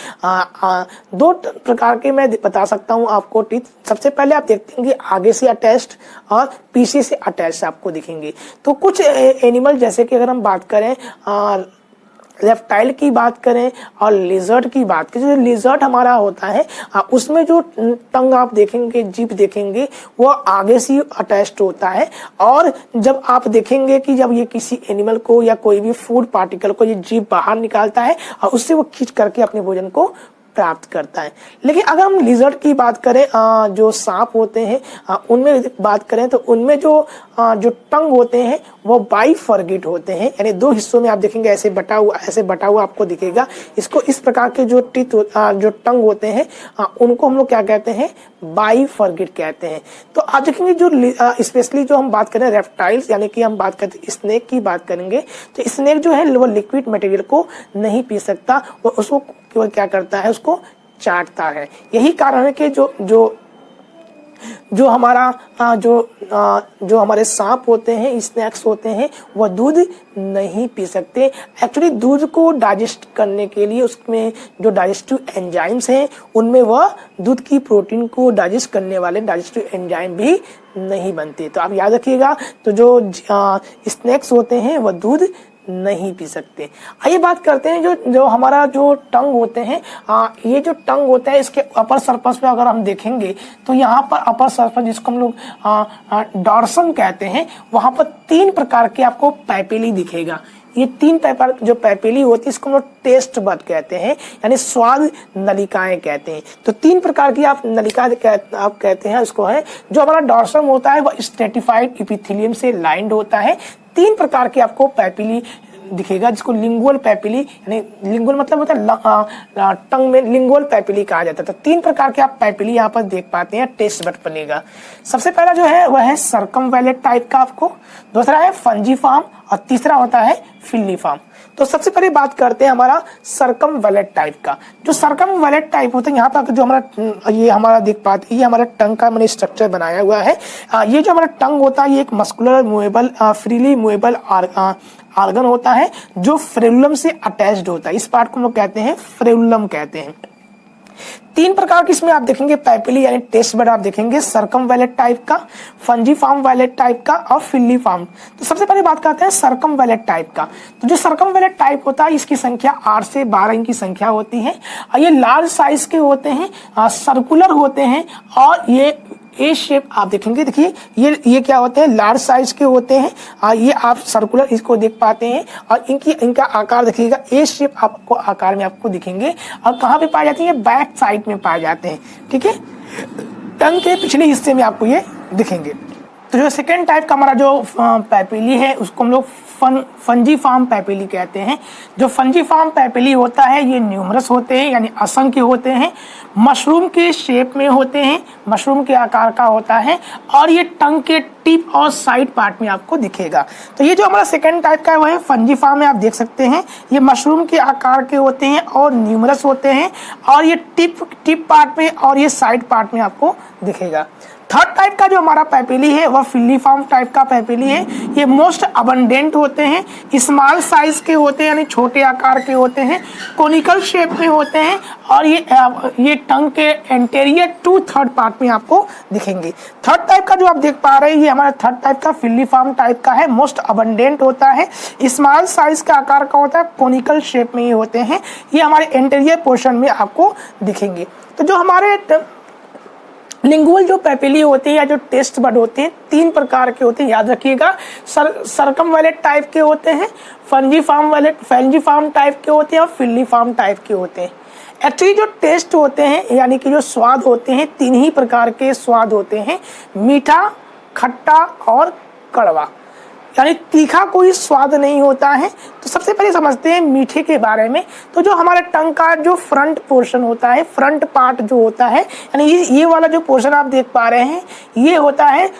दो प्रकार के मैं बता सकता हूँ आपको टीथ। सबसे पहले आप देखते हैं कि आगे से अटैच्ड और पीछे से अटैच्ड आपको दिखेंगे। तो कुछ एनिमल जैसे कि अगर हम बात करें रेप्टाइल की बात करें और लिजर्ड की बात करें, जो लिजर्ड हमारा होता है उसमें जो टंग आप देखेंगे, जीभ देखेंगे, वो आगे से अटैच्ड होता है। और जब आप देखेंगे कि जब ये किसी एनिमल को या कोई भी फूड पार्टिकल को ये जीभ बाहर निकालता है और उससे वो खींच करके अपने भोजन को प्राप्त करता है। लेकिन अगर हम लिजर्ड की बात करें, जो सांप होते हैं उनमें बात करें, तो उनमें जो टंग होते हैं वो बाइफर्गेट होते हैं, यानी दो हिस्सों में आप देखेंगे ऐसे बटा हुआ आपको दिखेगा। इसको इस प्रकार के जो जो टंग होते हैं उनको हम लोग क्या कहते हैं, बाइफर्गेट कहते हैं। तो आप देखेंगे जो स्पेशली जो हम बात करें रेप्टाइल्स, यानी कि हम बात करते हैं स्नेक की बात करेंगे, तो स्नेक जो है वो लिक्विड मटेरियल को नहीं पी सकता, वो उसको वो क्या करता है, उसको चाटता है। यही कारण है कि जो हमारा जो हमारे सांप होते हैं, स्नैक्स होते हैं, वह दूध नहीं पी सकते। एक्चुअली दूध को डाइजेस्ट करने के लिए उसमें जो डाइजेस्टिव एंजाइम्स हैं उनमें वह दूध की प्रोटीन को डाइजेस्ट करने वाले डाइजेस्टिव एंजाइम भी नहीं बनते। तो आप याद रखिएगा, तो जो स्नैक्स होते हैं वह दूध नहीं पी सकते। आइए बात करते हैं जो हमारा जो टंग होते हैं, ये जो टंग होता है इसके अपर सरफेस पे अगर हम देखेंगे तो यहाँ पर अपर सरफेस जिसको हम लोग डॉर्सन कहते हैं, वहां पर 3 प्रकार के आपको पैपिली दिखेगा। ये 3 प्रकार जो पैपिली होती है इसको हम लोग टेस्ट बड कहते हैं, यानी स्वाद नलिकाएं कहते हैं। तो 3 प्रकार की आप नलिका आप कहते हैं उसको है। जो हमारा डॉर्सन होता है वह स्ट्रेटिफाइड एपिथेलियम से लाइंड होता है। 3 प्रकार के आपको पैपिली दिखेगा जिसको लिंगुअल पैपिली, यानी लिंगुअल मतलब होता है टंग में लिंगुअल पैपिली कहा जाता है। तो 3 प्रकार के आप पैपिली यहाँ पर देख पाते हैं, टेस्ट बड बनेगा। सबसे पहला जो है वह है सर्कमवैलेट टाइप का आपको, दूसरा है फंजीफॉर्म और तीसरा होता है फिल्लीफॉर्म। तो सबसे पहले बात करते हैं हमारा सर्कमवैलेट टाइप का। जो सर्कमवैलेट टाइप होता है, यहाँ पर जो हमारा ये हमारा देख पाते हैं, ये हमारा टंग का मैंने स्ट्रक्चर बनाया हुआ है। ये जो हमारा टंग होता है ये एक muscular movable freely movable organ होता है जो फ्रेनुलम से अटैच्ड होता है। इस पार्ट को हम लोग कहते हैं फ्रेनुलम कहते हैं। तीन प्रकार की इसमें आप देखेंगे पैपिली यानी टेस्ट बड आप देखेंगे, सर्कमवैलेट टाइप का, फंजीफॉर्म वैलेट टाइप का और फिलीफॉर्म। तो सबसे पहले बात करते हैं सर्कमवैलेट टाइप का। तो जो सर्कमवैलेट टाइप होता है इसकी संख्या 8 से 12 इनकी संख्या होती है और ये लार्ज साइज के होते हैं, सर्कुलर होते हैं और ये ए शेप आप देखेंगे, देखिए ये क्या होते हैं, लार्ज साइज के होते हैं। ये आप सर्कुलर इसको देख पाते हैं और इनका आकार देखिएगा ए शेप आपको आकार में आपको दिखेंगे और कहाँ पे पाए जाते हैं, बैक साइड में पाए जाते हैं। ठीक है, टंग के पिछले हिस्से में आपको ये दिखेंगे। तो जो सेकेंड टाइप का हमारा जो पैपिली है उसको हम लोग फंजीफॉर्म पैपिली कहते हैं। जो फंजीफॉर्म पैपिली होता है ये न्यूमरस होते हैं यानी असंख्य होते हैं, मशरूम के शेप में होते हैं, मशरूम के आकार का होता है और ये टंग के टिप और साइड पार्ट में आपको दिखेगा। तो ये जो हमारा सेकंड टाइप का है वो है फंजीफॉर्म में, आप देख सकते हैं ये मशरूम के आकार के होते हैं और न्यूमरस होते हैं और ये टिप पार्ट में और ये साइड पार्ट में आपको दिखेगा। थर्ड टाइप का जो हमारा पैपिली है वह फिलीफॉर्म टाइप का पैपिली है। ये मोस्ट अबंडेंट होते हैं, स्मॉल साइज के होते हैं यानी छोटे आकार के होते हैं, कोनिकल शेप में होते हैं और ये टंग के एंटेरियर टू थर्ड पार्ट में आपको दिखेंगे। थर्ड टाइप का जो आप देख पा रहे हैं ये हमारा थर्ड टाइप का फिलीफॉर्म टाइप का है, मोस्ट अबंडेंट होता है, स्मॉल साइज का आकार का होता है, कोनिकल शेप में ये होते हैं, ये हमारे एंटेरियर पोर्शन में आपको दिखेंगे। तो जो हमारे लिंगुअल जो पैपिली होते हैं या जो टेस्ट बड होते हैं तीन प्रकार के होते हैं, याद रखिएगा। सर्कमवैलेट टाइप के होते हैं, फंजीफॉर्म टाइप के होते हैं और फिलीफॉर्म टाइप के होते हैं। एक्चुअली जो टेस्ट होते हैं यानी कि जो स्वाद होते हैं तीन ही प्रकार के स्वाद होते हैं, मीठा, खट्टा और कड़वा, यानी तीखा कोई स्वाद नहीं होता है। तो सबसे पहले समझते हैं मीठे के बारे में। तो जो हमारे टंग का जो फ्रंट पोर्शन होता है, फ्रंट पार्ट जो होता है यानी ये वाला जो पोर्शन आप देख पा रहे हैं ये होता है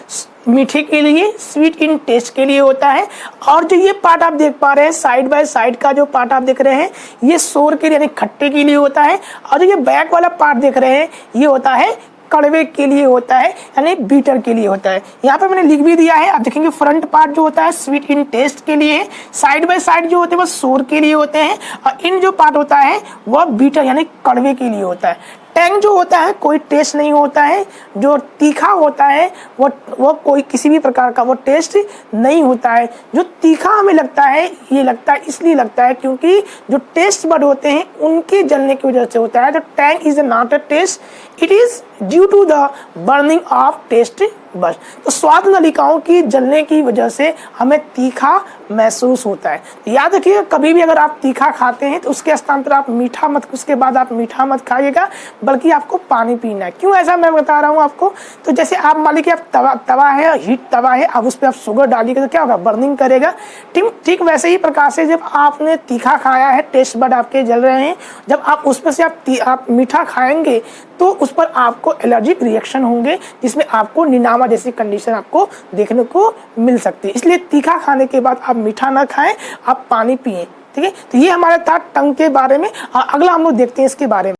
मीठे के लिए, स्वीट इन टेस्ट के लिए होता है। और जो ये पार्ट आप देख पा रहे हैं साइड बाय साइड का जो पार्ट आप देख रहे हैं ये सोर के लिए यानी खट्टे के लिए होता है और जो ये बैक वाला पार्ट देख रहे हैं ये होता है कड़वे के लिए होता है यानी बीटर के लिए होता है। यहाँ पे मैंने लिख भी दिया है, आप देखेंगे फ्रंट पार्ट जो होता है स्वीट इन टेस्ट के लिए, साइड बाय साइड जो होते हैं वो सोर के लिए होते हैं और इन जो पार्ट होता है वह बीटर यानी कड़वे के लिए होता है। टैंग जो होता है कोई टेस्ट नहीं होता है, जो तीखा होता है वो कोई किसी भी प्रकार का वो टेस्ट नहीं होता है। जो तीखा हमें लगता है ये लगता है इसलिए लगता है क्योंकि जो टेस्ट बड होते हैं उनके जलने की वजह से होता है। तो tongue is not a taste, it is due to the burning of taste bud. तो स्वाद नलिकाओं की जलने की वजह से हमें तीखा महसूस होता है। याद रखिए कभी भी अगर आप तीखा खाते हैं तो उसके स्थान पर आप मीठा मत, उसके बाद आप मीठा मत खाइएगा बल्कि आपको पानी पीना है। क्यों ऐसा मैं बता रहा हूँ आपको, तो जैसे आप मान लीजिए आप तवा है, हीट तवा है, आप उस पर आप शुगर डालिएगा तो क्या होगा, बर्निंग करेगा। ठीक वैसे ही प्रकार से जब आपने तीखा खाया है, टेस्ट बड आपके जल रहे हैं, जब आप उस पर से आप मीठा खाएंगे तो उस पर आपको एलर्जिक रिएक्शन होंगे जिसमें आपको निनामा जैसी कंडीशन आपको देखने को मिल सकती है। इसलिए तीखा खाने के बाद आप मीठा ना खाएं, आप पानी पिएं। ठीक है, तो ये हमारा था टंग के बारे में। अगला हम लोग देखते हैं इसके बारे में।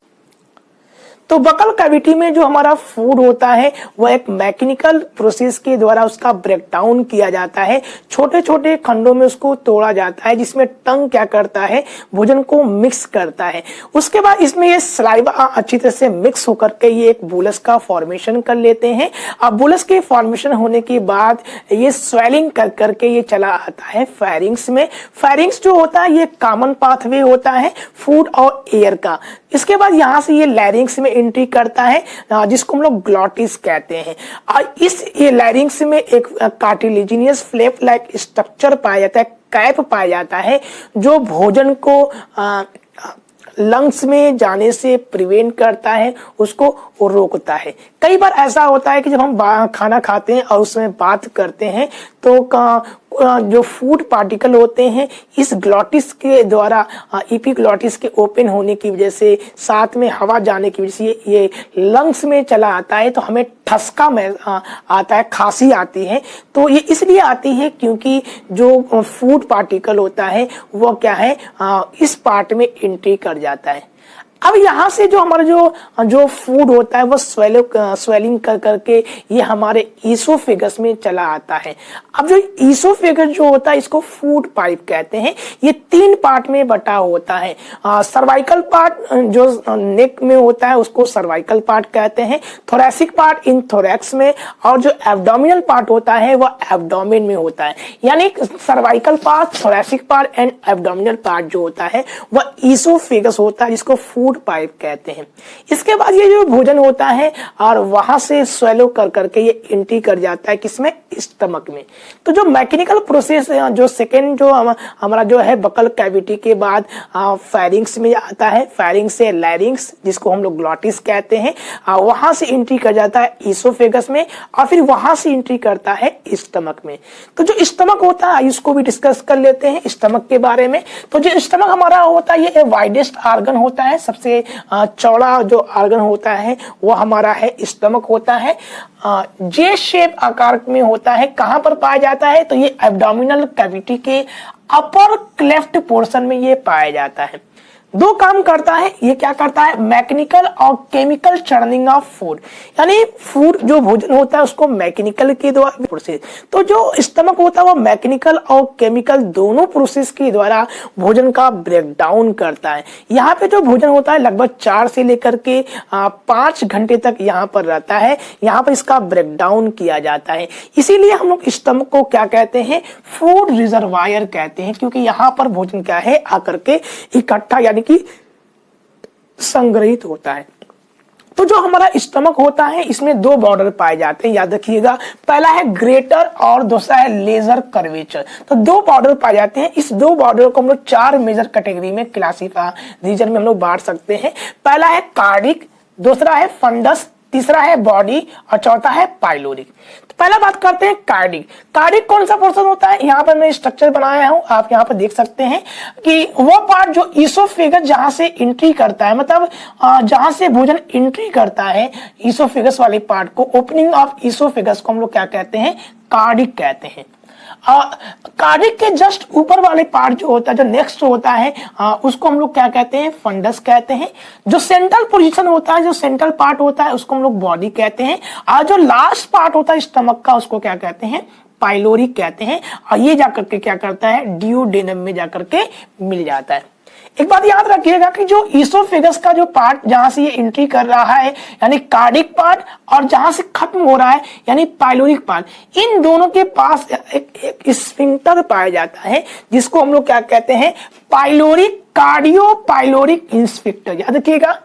तो बकल कैविटी में जो हमारा फूड होता है वह एक मैकेनिकल प्रोसेस के द्वारा उसका ब्रेकडाउन किया जाता है, छोटे छोटे खंडों में उसको तोड़ा जाता है जिसमें टंग क्या करता है, भोजन को मिक्स करता है। उसके बाद इसमें ये सलाइवा अच्छी तरह से मिक्स होकर के ये एक बोलस का फॉर्मेशन कर लेते हैं। अब बोलस के फॉर्मेशन होने के बाद ये स्वेलिंग कर करके ये चला आता है फेरिंग्स में। फेरिंग्स जो होता है ये कॉमन पाथवे होता है फूड और एयर का। इसके बाद यहाँ से ये लैरिंग्स में एंट्री करता है जिसको हम लोग ग्लॉटिस कहते हैं। और इस ये लैरिंग्स में एक कार्टिलेजिनियस फ्लैप लाइक स्ट्रक्चर पाया जाता है, कैप पाया जाता है जो भोजन को लंग्स में जाने से प्रिवेंट करता है, उसको रोकता है। कई बार ऐसा होता है कि जब हम खाना खाते हैं और उसमें बात करते हैं तो जो फूड पार्टिकल होते हैं इस ग्लॉटिस के द्वारा एपिग्लॉटिस के ओपन होने की वजह से, साथ में हवा जाने की वजह से ये लंग्स में चला आता है तो हमें ठसका में आता है, खांसी आती है। तो ये इसलिए आती है क्योंकि जो फूड पार्टिकल होता है वो क्या है इस पार्ट में एंट्री कर जाता है। अब यहाँ से जो हमारा जो फूड होता है वो स्वेलिंग कर करके ये हमारे ईसोफेगस में चला आता है। अब जो ईसोफेगस जो होता है इसको फूड पाइप कहते हैं। ये 3 पार्ट में बटा होता है। सर्वाइकल पार्ट जो नेक में होता है उसको सर्वाइकल पार्ट कहते हैं, थोरैसिक पार्ट इन थोरैक्स में, और जो एब्डोमिनल पार्ट होता है वो एब्डोमेन में होता है। यानी cervical part, thoracic part and abdominal part जो होता है वह ईसोफेगस होता है, जिसको फूड पाइप कहते हैं। इसके बाद ये जो भोजन होता है और वहां से स्वेलो कर करके ये एंट्री कर जाता है किसमें, स्टमक में। तो जो मैकेनिकल प्रोसेस जो सेकेंड जो हमारा जो है बकल कैविटी के बाद फेरिंग्स में आता है, फेरिंग्स से लैरिंग्स जिसको हम लोग ग्लॉटिस कहते हैं, वहां से एंट्री कर जाता है ईसोफेगस में और फिर वहां से एंट्री करता है स्टमक में। तो जो स्टमक होता है इसको भी डिस्कस कर लेते हैं स्टमक के बारे में। तो जो स्टमक हमारा होता है ये वाइडेस्ट आर्गन होता है, सबसे चौड़ा जो आर्गन होता है वो हमारा है स्टमक होता है। जे शेप आकार में होता है। कहां पर पाया जाता है, तो ये एब्डोमिनल कैविटी के अपर क्लेफ्ट पोर्शन में ये पाया जाता है। 2 काम करता है ये, क्या करता है, मैकेनिकल और केमिकल चर्निंग ऑफ फूड, यानी फूड जो भोजन होता है उसको मैकेनिकल के द्वारा प्रोसेस, तो जो स्टमक होता है वो मैकेनिकल और केमिकल दोनों प्रोसेस के द्वारा भोजन का ब्रेक डाउन करता है। यहाँ पे जो भोजन होता है लगभग 4 से लेकर के 5 घंटे तक यहाँ पर रहता है, यहाँ पर इसका ब्रेक डाउन किया जाता है। इसीलिए हम लोग स्टमक को क्या कहते हैं, फूड रिजर्वायर कहते हैं, क्योंकि यहाँ पर भोजन क्या है आकर के इकट्ठा यानी कि संग्रहित होता है। तो जो हमारा स्टमक होता है इसमें 2 बॉर्डर पाए जाते हैं, याद रखिएगा। पहला है ग्रेटर और दूसरा है लेजर कर्वेचर। तो 2 बॉर्डर पाए जाते हैं। इस 2 बॉर्डर को हम लोग 4 मेजर कैटेगरी में क्लासिफाई रीजन में हम लोग बांट सकते हैं। पहला है कार्डिक, दूसरा है फंडस, तीसरा है बॉडी और चौथा है पाइलोरिक। तो पहला बात करते हैं कार्डिक। कार्डिक कौन सा पोर्शन होता है, यहाँ पर मैं स्ट्रक्चर बनाया हूं, आप यहाँ पर देख सकते हैं कि वो पार्ट जो ईसोफेगस जहां से एंट्री करता है, मतलब जहां से भोजन एंट्री करता है ईसोफेगस वाले पार्ट को, ओपनिंग ऑफ ईसोफेगस को हम लोग क्या कहते हैं, कार्डिक कहते हैं। कार्डिक के जस्ट ऊपर वाले पार्ट जो होता है, जो नेक्स्ट होता है, उसको हम लोग क्या कहते हैं, फंडस कहते हैं। जो सेंट्रल पोजीशन होता है, जो सेंट्रल पार्ट होता है उसको हम लोग बॉडी कहते हैं, और जो लास्ट पार्ट होता है स्टमक का उसको क्या कहते हैं, पाइलोरिक कहते हैं। और ये जाकर के क्या करता है, ड्यूडेनम में जाकर के मिल जाता है। एक बात याद रखिएगा कि जो ईसोफेगस का जो पार्ट जहां से ये एंट्री कर रहा है यानी कार्डिक पार्ट, और जहां से खत्म हो रहा है यानी पाइलोरिक पार्ट, इन दोनों के पास एक स्फिंक्टर पाया जाता है जिसको हम लोग क्या कहते हैं, पाइलोरिक कार्डियो पाइलोरिक इंस्फिक्टर। याद रखिएगा,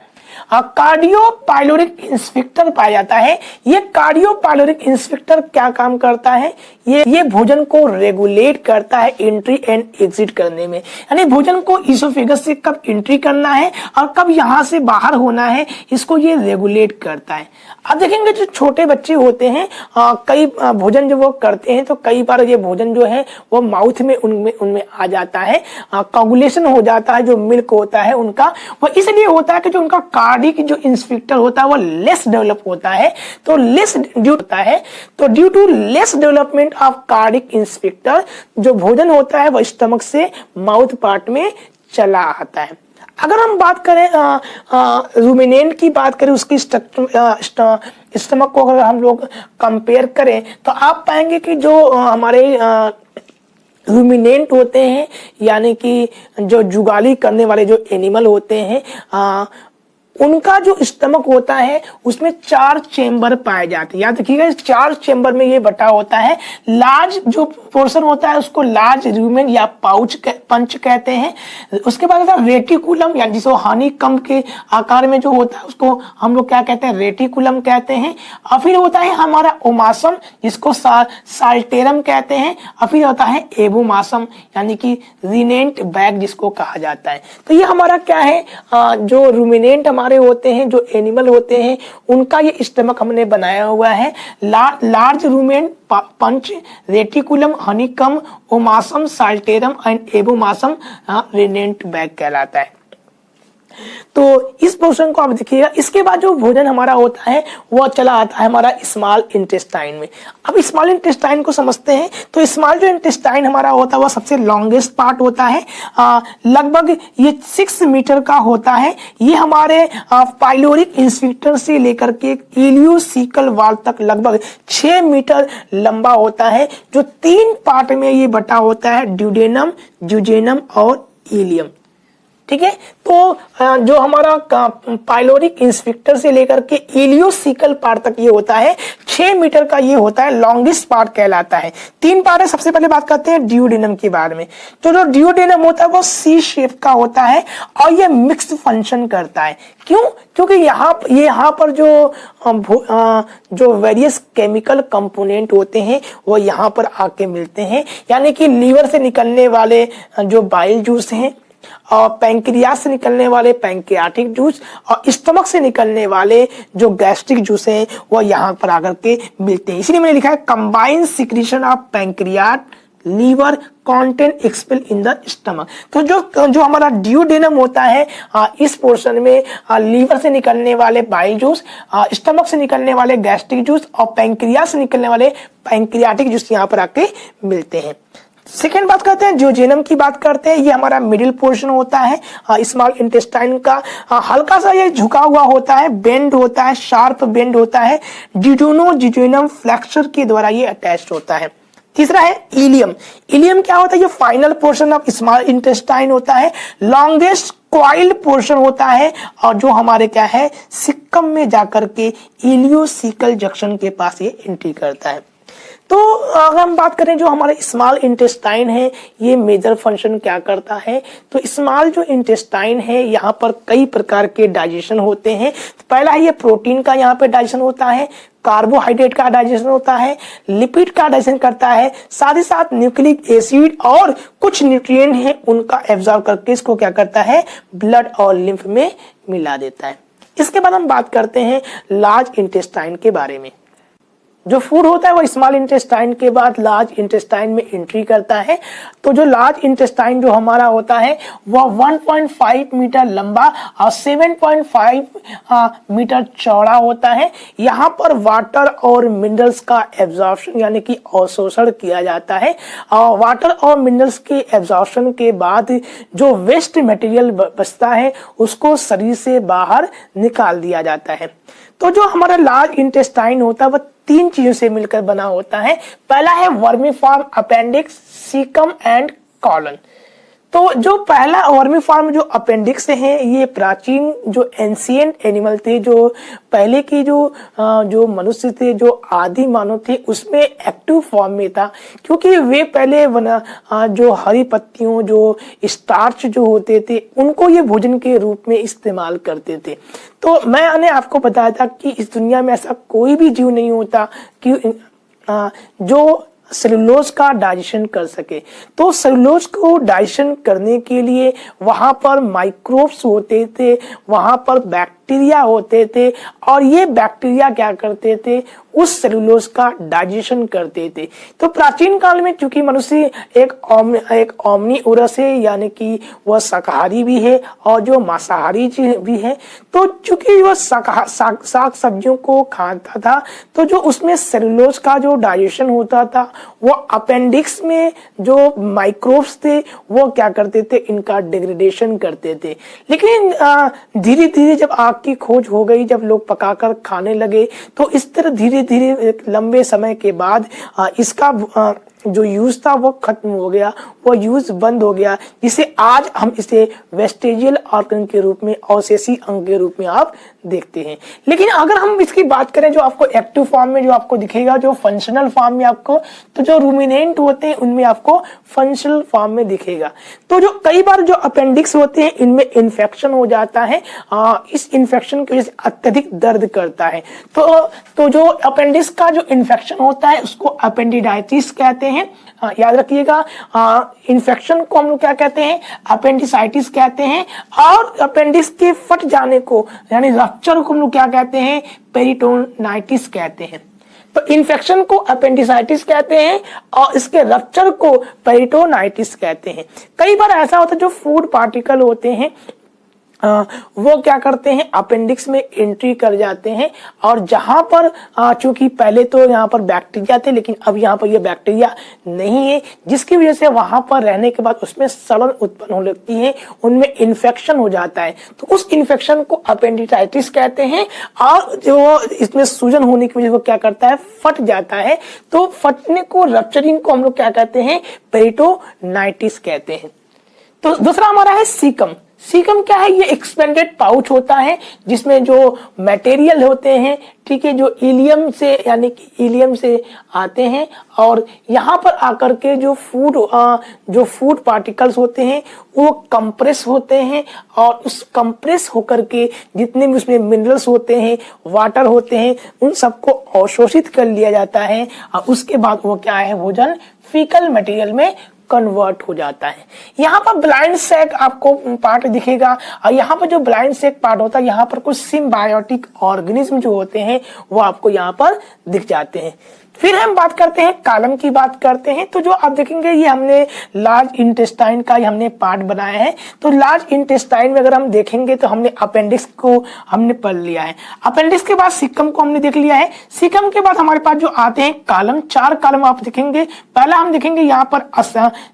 कार्डियो पाइलोरिक इंस्फिक्टर पाया जाता है। ये कार्डियो पाइलोरिक इंस्फिक्टर क्या काम करता है, ये भोजन को रेगुलेट करता है एंट्री एंड एग्जिट करने में, यानी भोजन को ईसोफेगस से कब एंट्री करना है और कब यहाँ से बाहर होना है, इसको ये रेगुलेट करता है। अब देखेंगे जो छोटे बच्चे होते हैं, कई भोजन जब वो करते हैं तो कई बार ये भोजन जो है वो माउथ में उनमें आ जाता है, कोगुलेशन हो जाता है, जो मिल्क होता है उनका, वो इसलिए होता है कि जो उनका कार्डिक जो इंस्फिक्टर होता है वो लेस डेवलप होता है। तो लेस ड्यू होता है, तो due to less development of cardiac sphincter जो भोजन होता है वो स्टमक से माउथ पार्ट में चला आता है। अगर हम बात करें रूमिनेंट की बात करें, उसकी स्टमक को अगर हम लोग कंपेयर करें तो आप पाएंगे कि जो हमारे रूमिनेंट होते हैं यानी कि जो जुगाली करने वाले जो एनिमल होते हैं, उनका जो स्टमक होता है उसमें 4 चेंबर पाए जाते हैं। याद रखिएगा, इस 4 चेंबर में ये बटा होता है। लार्ज जो पोर्शन होता है उसको लार्ज रूमेन या पंच कहते हैं। उसके बाद होता है रेटिकुलम, यानी जिसको हनीकॉम्ब के आकार में जो होता है उसको हम लोग क्या कहते हैं, रेटिकुलम कहते हैं। और फिर होता है हमारा ओमासम जिसको साल्टेरम कहते हैं। और फिर होता है एबोमासम यानी कि रिनेंट बैग जिसको कहा जाता है। तो ये हमारा क्या है, जो रूमिनेंट हमारे होते हैं, जो एनिमल होते हैं, उनका ये स्टमक हमने बनाया हुआ है। Large rumen pouch, reticulum, honeycomb, omasum, psalterium and abomasum rennet bag कहलाता है। तो इस पोर्शन को आप देखिएगा। इसके बाद जो भोजन हमारा होता है वो चला आता है हमारा स्मॉल इंटेस्टाइन में। अब स्मॉल इंटेस्टाइन को समझते हैं। तो स्मॉल जो इंटेस्टाइन हमारा होता है वो सबसे लॉन्गेस्ट पार्ट होता है, लगभग ये 6 मीटर का होता है। ये हमारे पाइलोरिक इंस्फिंक्टर से लेकर के इलियोसिकल वाल तक लगभग 6 मीटर लंबा होता है, जो 3 पार्ट में ये बटा होता है, ड्यूडेनम, ज्यूजेनम और इलियम। ठीक है, तो जो हमारा पाइलोरिक इंस्फिंक्टर से लेकर के इलियोसिकल पार्ट तक ये होता है 6 मीटर का, ये होता है लॉन्गेस्ट पार्ट कहलाता है। 3 पार्ट है। सबसे पहले बात करते हैं ड्यूडेनम के बारे में। तो जो ड्यूडेनम होता है वो सी शेप का होता है और ये मिक्स्ड फंक्शन करता है। क्यों? क्योंकि यहाँ पर जो वेरियस केमिकल कंपोनेंट होते हैं वो यहाँ पर आके मिलते हैं, यानी कि लीवर से निकलने वाले जो बाइल जूस हैं और पैंक्रियास से निकलने वाले पैंक्रियाटिक जूस और स्टमक से निकलने वाले जो गैस्ट्रिक जूस हैं वो यहाँ पर आकर के मिलते हैं। इसलिए मैंने लिखा है combined secretion of pancreatic liver content expel in the stomach. तो जो हमारा ड्यूडेनम होता है, इस पोर्शन में लीवर से निकलने वाले बाइल जूस, स्टमक से निकलने वाले गैस्ट्रिक जूस और पैंक्रियास से निकलने वाले पैंक्रियाटिक जूस यहाँ पर आके मिलते हैं। सेकेंड बात करते हैं, ज्यूजेनम की बात करते हैं। ये हमारा मिडिल पोर्शन होता है स्मॉल इंटेस्टाइन का। हल्का सा ये झुका हुआ होता है, बेंड होता है, शार्प बेंड होता है। ज्यूजेनम फ्लेक्सर के द्वारा ये अटैच्ड होता है। तीसरा है इलियम। इलियम क्या होता है? ये final portion of small intestine होता है, लॉन्गेस्ट कॉइल्ड पोर्शन होता है और जो हमारे क्या है सिक्कम में जाकर के इलियोसिकल जंक्शन के पास ये एंट्री करता है। तो अगर हम बात करें जो हमारे स्मॉल इंटेस्टाइन है, ये मेजर फंक्शन क्या करता है? तो स्मॉल जो इंटेस्टाइन है यहाँ पर कई प्रकार के डाइजेशन होते हैं। तो पहला है ये प्रोटीन का यहाँ पे डाइजेशन होता है, कार्बोहाइड्रेट का डाइजेशन होता है, लिपिड का डाइजेशन करता है, साथ ही साथ न्यूक्लिक एसिड और कुछ न्यूट्रिएंट हैं उनका एब्जॉर्ब करके इसको क्या करता है ब्लड और लिम्फ में मिला देता है। इसके बाद हम बात करते हैं लार्ज इंटेस्टाइन के बारे में। जो फूड होता है वो स्मॉल इंटेस्टाइन के बाद लार्ज इंटेस्टाइन में एंट्री करता है। तो जो लार्ज इंटेस्टाइन जो हमारा होता है वो 1.5 मीटर लंबा और 7.5 मीटर चौड़ा होता है। यहाँ पर वाटर और मिनरल्स का एब्जॉर्प्शन यानी कि अवशोषण किया जाता है और वाटर और मिनरल्स के एब्जॉर्प्शन के बाद जो वेस्ट मटेरियल बचता है उसको शरीर से बाहर निकाल दिया जाता है। तो जो हमारा लार्ज इंटेस्टाइन होता है वह 3 चीजों से मिलकर बना होता है। पहला है vermiform appendix, caecum and colon. तो जो पहला वर्मीफॉर्म जो अपेंडिक्स है ये प्राचीन जो एंशिएंट एनिमल थे, जो पहले की जो मनुष्य थे, जो आदि मानव थे उसमें एक्टिव फॉर्म में था, क्योंकि वे पहले जो हरी पत्तियों जो स्टार्च जो होते थे उनको ये भोजन के रूप में इस्तेमाल करते थे। तो मैंने आपको बताया था कि इस दुनिया में ऐसा कोई भी जीव नहीं होता कि जो सेलुलोज का डाइजेशन कर सके। तो सेलुलोज को डाइजेशन करने के लिए वहां पर माइक्रोब्स होते थे, वहां पर बैक्टीरिया होते थे और ये बैक्टीरिया क्या करते थे उस सेलुलोज का डाइजेशन करते थे। तो प्राचीन काल में चूंकि मनुष्य एक ओमनीवोरस है, यानी कि वह शाकाहारी भी है और जो मांसाहारी भी है, तो चूंकि वह साग सब्जियों को खाता था तो जो उसमें सेलुलोज का जो डाइजेशन होता था वो अपेंडिक्स में जो माइक्रोब्स थे वो क्या करते थे इनका डिग्रेडेशन करते थे। लेकिन धीरे धीरे जब आग की खोज हो गई, जब लोग पकाकर खाने लगे, तो इस तरह धीरे धीरे लंबे समय के बाद इसका जो यूज था वो खत्म हो गया, वो यूज बंद हो गया, जिसे आज हम इसे वेस्टेजियल ऑर्गन के रूप में, अवशेषी अंग के रूप में आप देखते हैं। लेकिन अगर हम इसकी बात करें जो आपको एक्टिव फॉर्म में जो आपको दिखेगा, जो फंक्शनल फॉर्म में आपको, तो जो रूमिनेंट होते हैं उनमें आपको फंक्शनल फॉर्म में दिखेगा। तो जो कई बार जो अपेंडिक्स होते हैं इनमें इन्फेक्शन हो जाता है, इस इन्फेक्शन की वजह से अत्यधिक दर्द करता है। तो जो अपेंडिक्स का जो इन्फेक्शन होता है उसको अपेंडिडाइटिस कहते हैं। याद रखिएगा, इन्फेक्शन को हम लोग क्या कहते हैं, अपेंडिसाइटिस कहते हैं, और अपेंडिक्स के फट जाने को यानी रप्चर को हम लोग क्या कहते हैं, पेरिटोनाइटिस कहते हैं। तो इन्फेक्शन को अपेंडिसाइटिस कहते हैं और इसके रप्चर को पेरिटोनाइटिस कहते हैं। कई बार ऐसा होता है जो फूड पार्टिकल होते हैं वो क्या करते हैं, अपेंडिक्स में एंट्री कर जाते हैं। और जहां पर चूंकि पहले तो यहाँ पर बैक्टीरिया थे, लेकिन अब यहाँ पर ये बैक्टीरिया नहीं है, जिसकी वजह से वहां पर रहने के बाद उसमें सड़न उत्पन्न हो लगती है, उनमें इन्फेक्शन हो जाता है। तो उस इन्फेक्शन को अपेंडिसाइटिस कहते हैं। और जो इसमें सूजन होने की वजह से क्या करता है, फट जाता है। तो फटने को, रप्चरिंग को हम लोग क्या कहते हैं, पेरिटोनाइटिस कहते हैं। तो दूसरा हमारा है सीकम। सीकम क्या है, ये एक्सपेंडेड पाउच होता है जिसमें जो मटेरियल होते हैं, ठीक है, जो इलियम से यानी कि इलियम से आते हैं, और यहाँ पर आकर के जो फूड पार्टिकल्स होते हैं वो कंप्रेस होते हैं, और उस कंप्रेस होकर के जितने भी उसमें मिनरल्स होते हैं, वाटर होते हैं, उन सबको अवशोषित कर लिया जाता है। और उसके बाद वो क्या है, भोजन फीकल मटेरियल में कन्वर्ट हो जाता है। यहाँ पर ब्लाइंड सैक आपको पार्ट दिखेगा, और यहाँ पर जो ब्लाइंड सैक पार्ट होता है, यहाँ पर कुछ सिम्बायोटिक ऑर्गेनिज्म जो होते हैं वो आपको यहाँ पर दिख जाते हैं। फिर हम बात करते हैं, कालम की बात करते हैं। तो जो आप देखेंगे, ये हमने लार्ज इंटेस्टाइन का हमने पार्ट बनाया है। तो लार्ज इंटेस्टाइन में अगर हम देखेंगे तो हमने अपेंडिक्स को हमने पढ़ लिया है। अपेंडिक्स के बाद सीकम को हमने देख लिया है। सीकम के बाद हमारे पास जो आते हैं कालम, 4 कालम आप देखेंगे। पहला हम देखेंगे यहाँ पर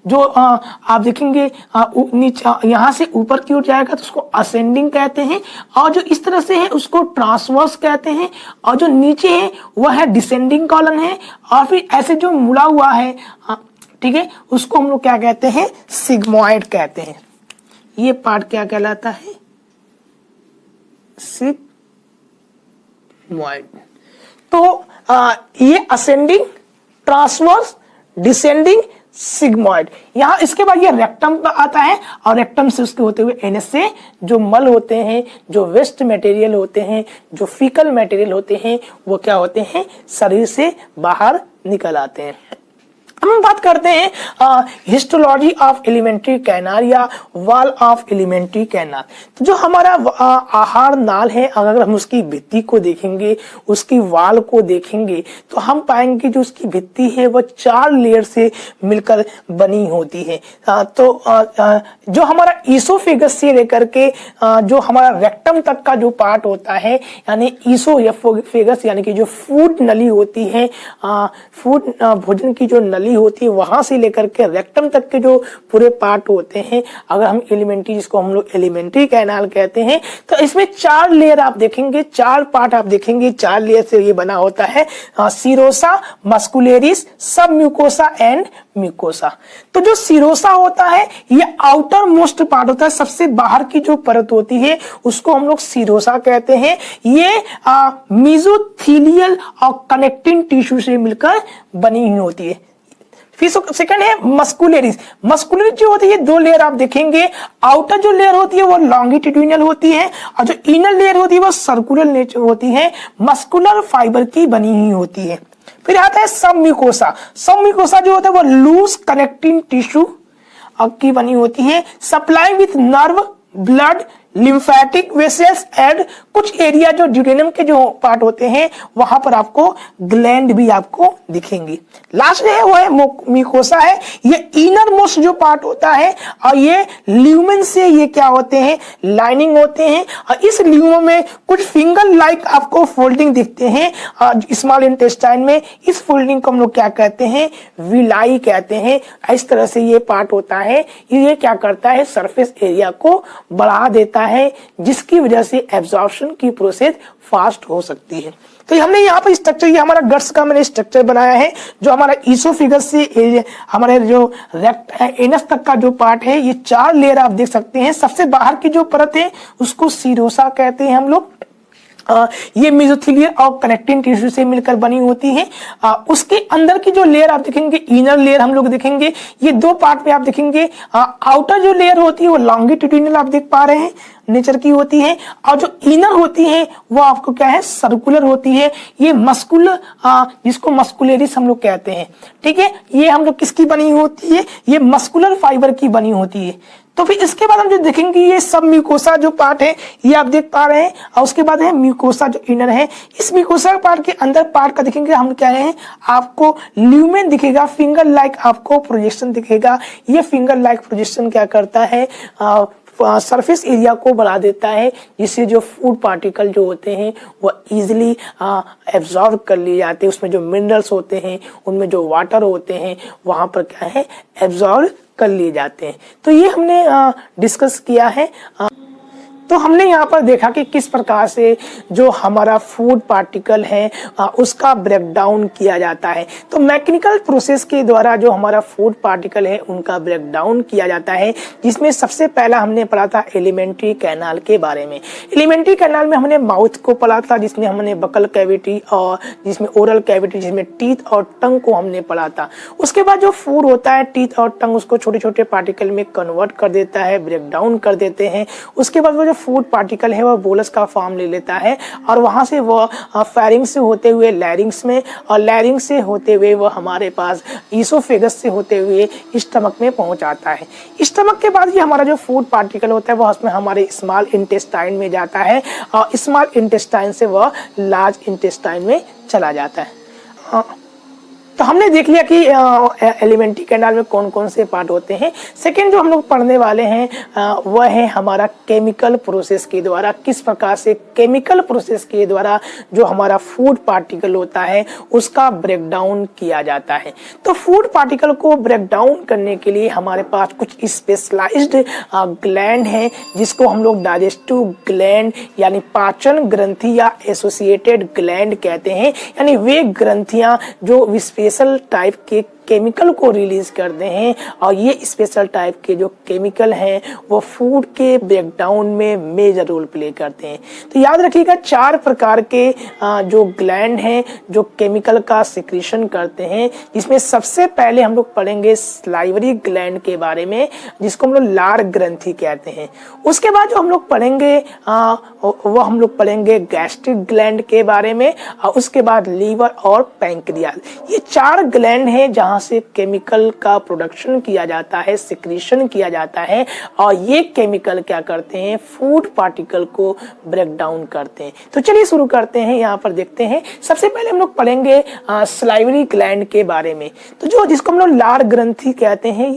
जो आप देखेंगे नीचे यहाँ से ऊपर की ओर जाएगा तो उसको असेंडिंग कहते हैं, और जो इस तरह से है उसको ट्रांसवर्स कहते हैं, और जो नीचे है वह है डिसेंडिंग कॉलम है, और फिर ऐसे जो मुड़ा हुआ है, ठीक है, उसको हम लोग क्या कहते हैं, सिग्मोइड कहते हैं। ये पार्ट क्या कहलाता है, सिग्मोइड। तो ये असेंडिंग, ट्रांसवर्स, डिसेंडिंग, सिग्मोइड। यहाँ इसके बाद ये रेक्टम आता है, और रेक्टम से उसके होते हुए एनएस से जो मल होते हैं, जो वेस्ट मटेरियल होते हैं, जो फीकल मटेरियल होते हैं, वो क्या होते हैं, शरीर से बाहर निकल आते हैं। हम बात करते हैं हिस्टोलॉजी ऑफ एलिमेंट्री कैनाल या वॉल ऑफ एलिमेंट्री कैनाल। तो जो हमारा आहार नाल है, अगर हम उसकी भित्ति को देखेंगे, उसकी वॉल को देखेंगे, तो हम पाएंगे जो उसकी भित्ति है वह 4 लेयर से मिलकर बनी होती है। जो हमारा ईसोफेगस से लेकर के जो हमारा रेक्टम तक का जो पार्ट होता है, यानी ईसोफेगस यानी कि जो फूड नली होती है, फूड भोजन की जो नली होती है, वहां से लेकर के रेक्टम तक के जो पूरे पार्ट होते हैं, अगर हम एलिमेंट्री, जिसको हम लोग एलिमेंट्री कैनाल कहते हैं, तो इसमें 4 लेयर आप देखेंगे, 4 पार्ट आप देखेंगे। 4 लेयर से ये बना होता है, सीरोसा, मस्कुलेरिस, सब म्यूकोसा एंड म्यूकोसा। तो जो सीरोसा होता है ये आउटर मोस्ट पार्ट होता है, सबसे बाहर की जो परत होती है उसको हम लोग सीरोसा कहते हैं। ये मेसोथेलियल और कनेक्टिंग टिश्यू से मिलकर बनी हुई होती है। फिर सेकंड है मस्कुलेरिस। मस्कुलेरिस जो होती है 2 लेयर आप देखेंगे। आउटर जो लेयर होती है वो लॉन्गिट्यूडिनल होती है, और जो इनर लेयर होती है वो सर्कुलर नेचर होती है, मस्कुलर फाइबर की बनी हुई होती है। फिर आता है सब म्यूकोसा। सब म्यूकोसा जो होता है वो लूज कनेक्टिंग टिश्यू की बनी होती है, supply with nerve, blood, lymphatic vessels and कुछ एरिया जो ड्यूडेनम के जो पार्ट होते हैं वहां पर आपको ग्लैंड भी आपको दिखेंगे। लास्ट है वो है म्यूकोसा है, ये इनर मोस्ट जो पार्ट होता है, और ये ल्यूमेन से ये क्या होते हैं, लाइनिंग होते हैं, और इस ल्यूमेन में कुछ फिंगर लाइक आपको फोल्डिंग दिखते हैं स्मॉल इंटेस्टाइन में। इस फोल्डिंग को हम लोग क्या कहते हैं, विलाई कहते हैं। इस तरह से ये पार्ट होता है, ये क्या करता है, सरफेस एरिया को बढ़ा देता है, जिसकी वजह से एब्जॉर्प्शन की प्रोसेस फास्ट हो सकती है। तो हमने यहाँ पर स्ट्रक्चर, ये हमारा गट्स का मैंने स्ट्रक्चर बनाया है, जो हमारा ईसोफेगस से हमारे जो एनस तक का जो पार्ट है, ये 4 लेयर आप देख सकते हैं। सबसे बाहर की जो परत है उसको सीरोसा कहते हैं हम लोग। ये मेसोथेलियल और कनेक्टिंग टिश्यू से मिलकर बनी होती है। उसके अंदर की जो लेयर आप देखेंगे, इनर लेयर हम लोग देखेंगे, ये 2 पार्ट में आप देखेंगे। आउटर जो लेयर होती है वो लॉन्गिट्यूडिनल आप देख पा रहे हैं, नेचर की होती है, और जो इनर होती है वो आपको क्या है, सर्कुलर होती है। ये मस्कुलर, जिसको मस्कुलेरिस हम लोग कहते हैं, ठीक है। ये हम लोग किसकी बनी होती है, ये मस्कुलर फाइबर की बनी होती है। तो फिर इसके बाद हम जो देखेंगे, ये सब म्यूकोसा जो पार्ट है ये आप देख पा रहे हैं, और उसके बाद है म्यूकोसा जो इनर है। इस म्यूकोसा पार्ट के अंदर पार्ट का देखेंगे हम क्या है, आपको ल्यूमेन दिखेगा, फिंगर लाइक आपको प्रोजेक्शन दिखेगा। ये फिंगर लाइक प्रोजेक्शन क्या करता है, सरफेस एरिया को बढ़ा देता है, जिससे जो फूड पार्टिकल जो होते हैं वह इजीली एब्जॉर्ब कर लिए जाते हैं। उसमें जो मिनरल्स होते हैं, उनमें जो वाटर होते हैं, वहाँ पर क्या है, एब्जॉर्ब कर लिए जाते हैं। तो ये हमने डिस्कस किया है। तो हमने यहाँ पर देखा कि किस प्रकार से जो हमारा फूड पार्टिकल है उसका ब्रेकडाउन किया जाता है। तो मैकेनिकल प्रोसेस के द्वारा जो हमारा फूड पार्टिकल है उनका ब्रेकडाउन किया जाता है, जिसमें सबसे पहला हमने पढ़ा था एलिमेंट्री कैनाल के बारे में। एलिमेंट्री कैनाल में हमने माउथ को पढ़ा था, जिसमें हमने बकल कैविटी और जिसमें ओरल कैविटी, जिसमें टीथ और टंग को हमने पढ़ा था। उसके बाद जो फूड होता है, टीथ और टंग उसको छोटे छोटे पार्टिकल में कन्वर्ट कर देता है, ब्रेकडाउन कर देते हैं। उसके बाद वो जो फूड पार्टिकल है वह बोलस का फॉर्म ले लेता है और वहां से वह फेरिंग्स से होते हुए लैरिंग्स में, और लैरिंग्स से होते हुए वह हमारे पास ईसोफेगस से होते हुए स्टमक में पहुंच आता है। स्टमक के बाद ये हमारा जो फूड पार्टिकल होता है वह उसमें हमारे स्मॉल इंटेस्टाइन में जाता है और स्मॉल इंटेस्टाइन से वह लार्ज इंटेस्टाइन में चला जाता है। तो हमने देख लिया कि एलिमेंट्री कैनाल में कौन कौन से पार्ट होते हैं। सेकेंड जो हम लोग पढ़ने वाले हैं वह है हमारा केमिकल प्रोसेस के द्वारा, किस प्रकार से केमिकल प्रोसेस के द्वारा जो हमारा फूड पार्टिकल होता है उसका ब्रेकडाउन किया जाता है। तो फूड पार्टिकल को ब्रेकडाउन करने के लिए हमारे पास कुछ स्पेशलाइज्ड ग्लैंड है, जिसको हम लोग डाइजेस्टिव ग्लैंड यानी पाचन ग्रंथि या एसोसिएटेड ग्लैंड कहते हैं। यानी वे ग्रंथियां जो स्पेशल टाइप के केमिकल को रिलीज करते हैं और ये स्पेशल टाइप के जो केमिकल हैं वो फूड के ब्रेकडाउन में मेजर रोल प्ले करते हैं। तो याद रखिएगा 4 प्रकार के जो ग्लैंड हैं जो केमिकल का सिक्रीशन करते हैं, जिसमें सबसे पहले हम लोग पढ़ेंगे सलाइवरी ग्लैंड के बारे में, जिसको हम लोग लार ग्रंथि कहते हैं। उसके बाद जो हम लोग पढ़ेंगे वो हम लोग पढ़ेंगे गैस्ट्रिक ग्लैंड के बारे में, और उसके बाद लीवर और पैंक्रियाज। ये 4 ग्लैंड हैं जहां से केमिकल का प्रोडक्शन किया जाता है, सिक्रीशन किया जाता है, और ये केमिकल क्या करते हैं, फूड पार्टिकल को ब्रेक डाउन करते हैं। तो चलिए शुरू करते हैं। यहाँ पर देखते हैं, सबसे पहले हम लोग पढ़ेंगे सलाइवरी ग्लैंड के बारे में। तो जो जिसको हम लोग लार ग्रंथि कहते हैं,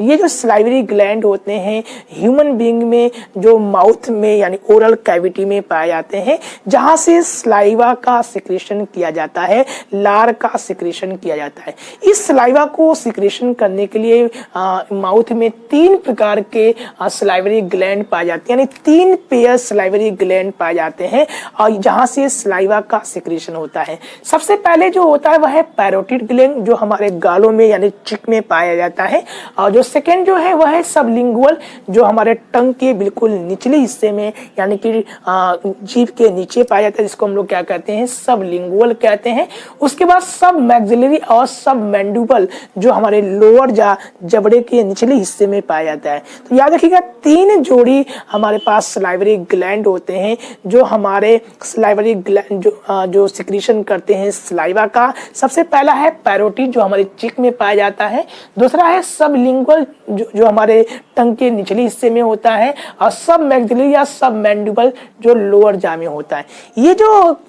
ये जो सलाइवरी ग्लैंड होते हैं ह्यूमन बीइंग में जो माउथ में यानी ओरल कैविटी में पाए जाते हैं, जहां से सलाइवा का सिक्रीशन किया जाता है, लार का सिक्रीशन किया जाता है। इस सलाइवा को सिक्रेशन करने के लिए माउथ में 3 प्रकार के सलाइवरी ग्लैंड पाए जाते हैं, यानी 3 पेयर सलाइवरी ग्लैंड पाए जाते हैं और जहां से सलाइवा का सिक्रेशन होता है। सबसे पहले जो होता है वह है पैरोटिड ग्लैंड, जो हमारे गालों में यानी चिक में पाया जाता है, और जो सेकेंड जो है वह है सबलिंगुअल, जो हमारे टंग के बिल्कुल निचले हिस्से में यानी कि जीभ के नीचे पाया जाता है, जिसको हम लोग क्या कहते हैं, सबलिंगुअल कहते हैं। उसके बाद सब मैक्सिलरी और सब मैंडिबल, जो हमारे लोअर जबड़े के निचले हिस्से में पाया जाता है। तो याद रखिएगा 3 जोड़ी हमारे पास सलाइवरी ग्लैंड होते हैं जो हमारे सलाइवरी ग्लैंड जो सिक्रीशन करते हैं सलाइवा का। सबसे पहला है पैरोटिड, जो हमारे चिक में पाया जाता है। दूसरा है सबलिंगुअल, जो हमारे टंग के निचले हिस्से में होता है, और सब मैक्सिलरी या सब मैंडिबल जो लोअर जा में होता है।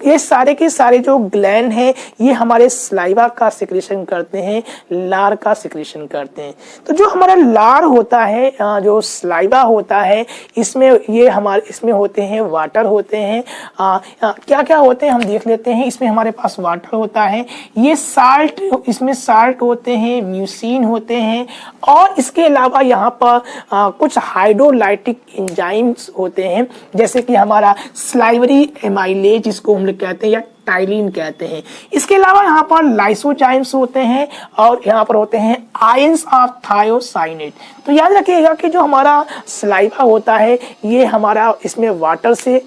ये सारे के सारे जो ग्लैंड हैं ये हमारे सलाइवा का सिक्रीशन करते हैं, लार का सिक्रीशन करते हैं। तो जो हमारा लार होता है, जो सलाइवा होता है, इसमें होते हैं वाटर होते हैं। क्या क्या होते हैं हम देख लेते हैं। इसमें हमारे पास वाटर होता है, ये साल्ट, इसमें साल्ट होते हैं, म्यूसिन होते हैं, और इसके अलावा यहाँ पर कुछ हाइड्रोलाइटिक एंजाइम्स होते हैं, जैसे कि हमारा सलाइवरी एमाइलेज जिसको हम लोग कहते हैं या टाइलिन कहते हैं। इसके अलावा यहाँ पर लाइसोजाइम्स होते हैं और यहाँ पर होते हैं आयंस ऑफ थायोसाइनेट। तो याद रखिएगा कि जो हमारा सलाइवा होता है ये हमारा इसमें वाटर से,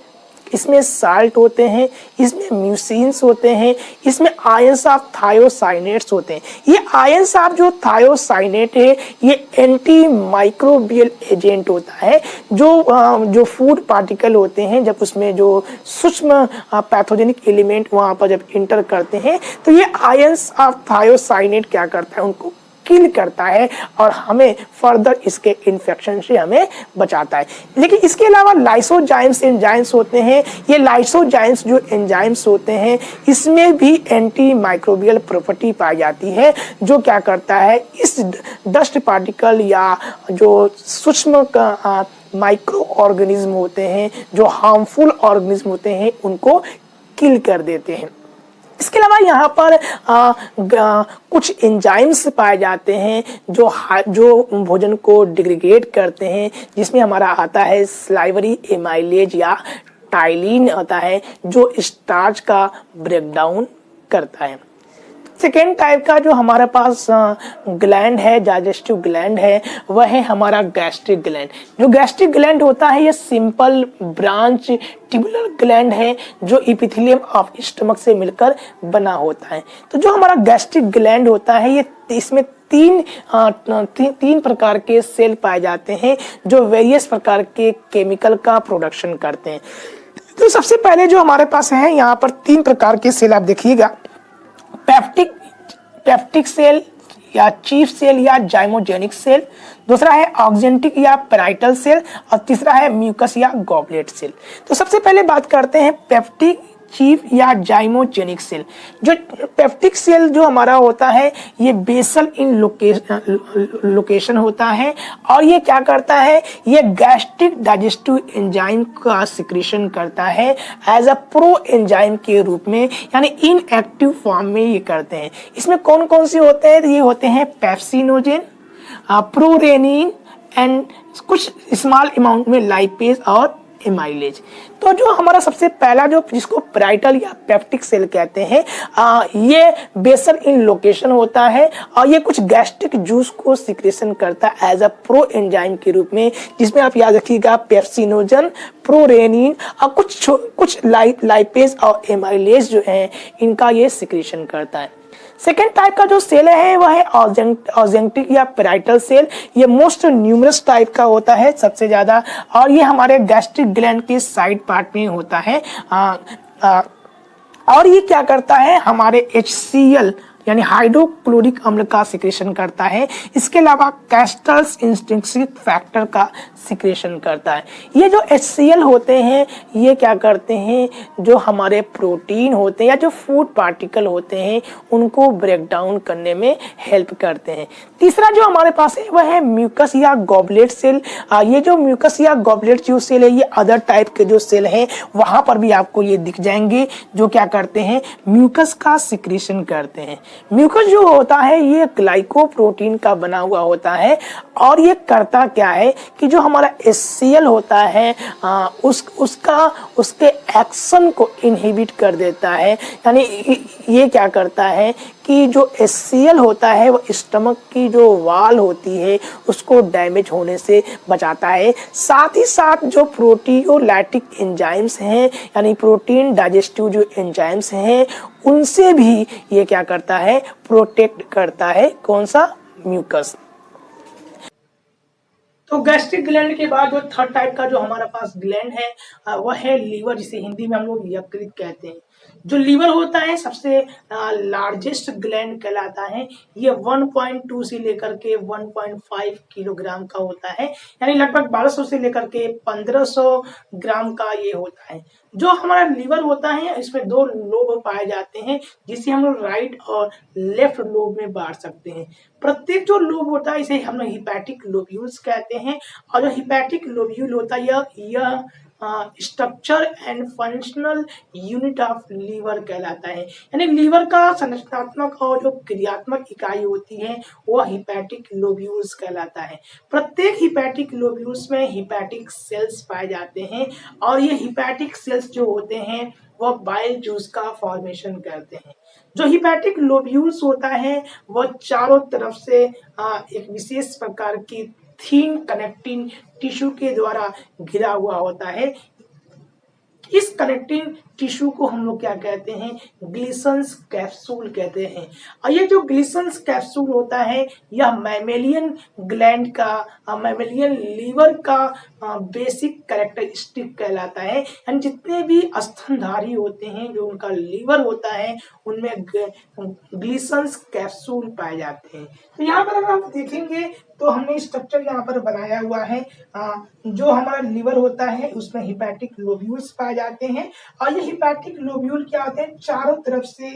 इसमें साल्ट होते हैं, इसमें म्यूसिन्स होते हैं, इसमें आयंस ऑफ थायोसाइनेट्स होते हैं। ये आयंस ऑफ जो थायोसाइनेट है ये एंटी माइक्रोबियल एजेंट होता है, जो फूड पार्टिकल होते हैं जब उसमें जो सूक्ष्म पैथोजेनिक एलिमेंट वहां पर जब इंटर करते हैं तो ये आयंस ऑफ थायोसाइनेट क्या करता है, उनको किल करता है और हमें फर्दर इसके इन्फेक्शन से हमें बचाता है। लेकिन इसके अलावा लाइसोजाइम्स एंजाइम्स होते हैं। ये लाइसोजाइम्स जो एंजाइम्स होते हैं इसमें भी एंटी माइक्रोबियल प्रॉपर्टी पाई जाती है, जो क्या करता है इस डस्ट पार्टिकल या जो सूक्ष्म माइक्रो ऑर्गेनिज्म होते हैं, जो हार्मफुल ऑर्गेनिज्म होते हैं, उनको किल कर देते हैं। इसके अलावा यहाँ पर कुछ एंजाइम्स पाए जाते हैं जो भोजन को डिग्रेडेट करते हैं, जिसमें हमारा आता है स्लाइवरी एमाइलेज या टाइलिन आता है, जो स्टार्च का ब्रेकडाउन करता है। सेकेंड टाइप का जो हमारे पास ग्लैंड है, डाइजेस्टिव ग्लैंड है, वह है हमारा गैस्ट्रिक ग्लैंड। जो गैस्ट्रिक ग्लैंड होता है ये सिंपल ब्रांच ट्यूबुलर ग्लैंड है, जो इपिथेलियम ऑफ स्टमक से मिलकर बना होता है। तो जो हमारा गैस्ट्रिक ग्लैंड होता है ये इसमें तीन प्रकार के सेल पाए जाते हैं, जो वेरियस प्रकार के केमिकल का प्रोडक्शन करते हैं। तो सबसे पहले जो हमारे पास है यहाँ पर 3 प्रकार के सेल, आप देखिएगा, पेप्टिक सेल या चीफ सेल या जाइमोजेनिक सेल, दूसरा है ऑक्जेंटिक या पैराइटल सेल, और तीसरा है म्यूकस या गॉबलेट सेल। तो सबसे पहले बात करते हैं पेप्टिक, चीफ या जाइमोजेनिक सेल। जो पेप्टिक सेल जो हमारा होता है ये बेसल इन लोकेशन होता है, और ये क्या करता है, ये गैस्ट्रिक डाइजेस्टिव एंजाइम का सिक्रीशन करता है एज अ प्रो एंजाइम के रूप में, यानी इनएक्टिव फॉर्म में ये करते हैं। इसमें कौन कौन से होते हैं, ये होते हैं पेप्सिनोजेन, प्रोरेनिन एंड कुछ स्मॉल अमाउंट में लाइपेज और एमाइलेज। तो जो हमारा सबसे पहला जो जिसको पैराइटल या पेप्टिक सेल कहते हैं, ये बेसल इन लोकेशन होता है और ये कुछ गैस्ट्रिक जूस को सिक्रेशन करता है एज अ प्रो एंजाइम के रूप में, जिसमें आप याद रखिएगा पेप्सिनोजन, प्रोरेनिन और कुछ लाइपेज और एमाइलेज जो है इनका ये सिक्रेशन करता है। सेकेंड टाइप का जो सेल है वह है ऑक्जेंटिक या पैराइटल सेल। ये मोस्ट न्यूमरस टाइप का होता है सबसे ज्यादा, और ये हमारे गैस्ट्रिक ग्लैंड के साइड पार्ट में होता है। और ये क्या करता है, हमारे HCl यानी हाइड्रोक्लोरिक अम्ल का सिक्रेशन करता है। इसके अलावा कैस्टर्स इंस्टिंक्टिव फैक्टर का सिक्रेशन करता है। ये जो HCl होते हैं ये क्या करते हैं, जो हमारे प्रोटीन होते हैं या जो फूड पार्टिकल होते हैं उनको ब्रेक डाउन करने में हेल्प करते हैं। तीसरा जो हमारे पास है वह है म्यूकस या गॉबलेट सेल। ये जो म्यूकस या गॉबलेट जो सेल है ये अदर टाइप के जो सेल हैं वहां पर भी आपको ये दिख जाएंगे, जो क्या करते हैं, म्यूकस का सिक्रेशन करते हैं। म्यूकस जो होता है ये ग्लाइकोप्रोटीन का बना हुआ होता है, और ये करता क्या है कि जो हमारा HCl होता है उसके एक्शन को इनहिबिट कर देता है। यानी ये क्या करता है कि जो HCl होता है वो स्टमक की जो वाल होती है उसको डैमेज होने से बचाता है। साथ ही साथ जो प्रोटियोलाइटिक एंजाइम्स हैं यानी प्रोटीन डाइजेस्टिव जो एंजाइम्स हैं उनसे भी ये क्या करता है, प्रोटेक्ट करता है। कौन सा, म्यूकस। तो गैस्ट्रिक ग्लैंड के बाद जो थर्ड टाइप का जो हमारे पास ग्लैंड है वह है लीवर, जिसे हिंदी में हम लोग यकृत कहते हैं। जो लीवर होता है सबसे लार्जेस्ट ग्लैंड कहलाता है। ये 1.2 से लेकर के 1.5 किलोग्राम का होता है, यानी लगभग 1200 से लेकर के 1500 ग्राम का ये होता है। जो हमारा लीवर होता है इसमें 2 लोब पाए जाते हैं, जिसे हम लोग राइट और लेफ्ट लोब में बांट सकते हैं। प्रत्येक जो लोब होता है इसे हम लोग हिपैटिक लोब्यूल्स कहते हैं, और जो हिपैटिक लोब्यूल होता है यह structure and functional unit of liver कहलाता है। यानी लीवर का संरचनात्मक और जो क्रियात्मक इकाई होती है वह हिपैटिक लोब्यूल्स कहलाता है। प्रत्येक हिपैटिक लोब्यूल्स में हिपैटिक सेल्स पाए जाते हैं, और ये हिपैटिक सेल्स जो होते हैं वह बाइल जूस का फॉर्मेशन करते हैं। जो हिपैटिक लोब्यूल्स होता है वह चारों तरफ से एक विशेष प्रकार की थीन कनेक्टिंग टिश्यू के द्वारा घिरा हुआ होता है। इस कनेक्टिंग टिश्यू को हम लोग क्या कहते हैं, ग्लिसन्स कैप्सूल कहते हैं। और ये जो ग्लिसन्स कैप्सूल होता है यह मैमेलियन ग्लैंड का, मैमेलियन लीवर का बेसिक कैरेक्टरिस्टिक कहलाता है। यानी जितने भी स्तनधारी होते हैं जो उनका लीवर होता है उनमें ग्लिसन्स कैप्सूल पाए जाते हैं। तो यहाँ पर अगर आप देखेंगे तो हमने स्ट्रक्चर यहाँ पर बनाया हुआ है। जो हमारा लीवर होता है उसमें हिपैटिक लोब्यूल्स पाए जाते हैं और ये हिपैटिक लोब्यूल क्या होते हैं, चारों तरफ से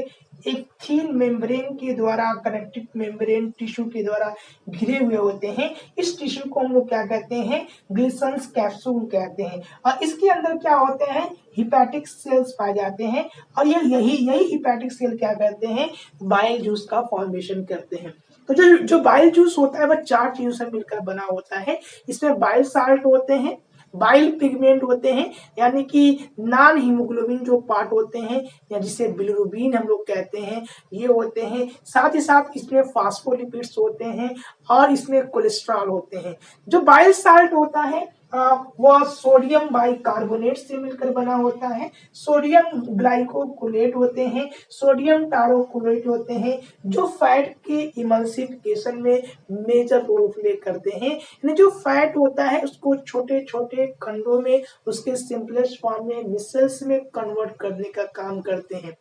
एक थीन मेम्ब्रेन के द्वारा, कनेक्टिव मेम्ब्रेन टिश्यू के द्वारा घिरे हुए होते हैं। इस टिश्यू को हम लोग क्या कहते हैं, ग्लिसन्स कैप्सूल कहते हैं। और इसके अंदर क्या होते हैं, हिपैटिक सेल्स पाए जाते हैं और ये यही हिपैटिक सेल क्या करते हैं, बाइल जूस का फॉर्मेशन करते हैं। तो जो बाइल जूस होता है वह 4 चीजों से मिलकर बना होता है। इसमें बाइल साल्ट होते हैं, बाइल पिगमेंट होते हैं यानी कि नॉन हीमोग्लोबिन जो पार्ट होते हैं या जिसे बिलिरुबिन हम लोग कहते हैं ये होते हैं। साथ ही साथ इसमें फास्फोलिपिड्स होते हैं और इसमें कोलेस्ट्रॉल होते हैं। जो बाइल साल्ट होता है वह सोडियम बाइकार्बोनेट से मिलकर बना होता है। सोडियम ग्लाइकोलेट होते हैं, सोडियम टारोकोलेट होते हैं जो फैट के इमल्सिफिकेशन में मेजर रोल प्ले करते हैं। यानी जो फैट होता है उसको छोटे छोटे खंडों में उसके सिंपलेस्ट फॉर्म में मिसल्स में कन्वर्ट करने का काम करते हैं।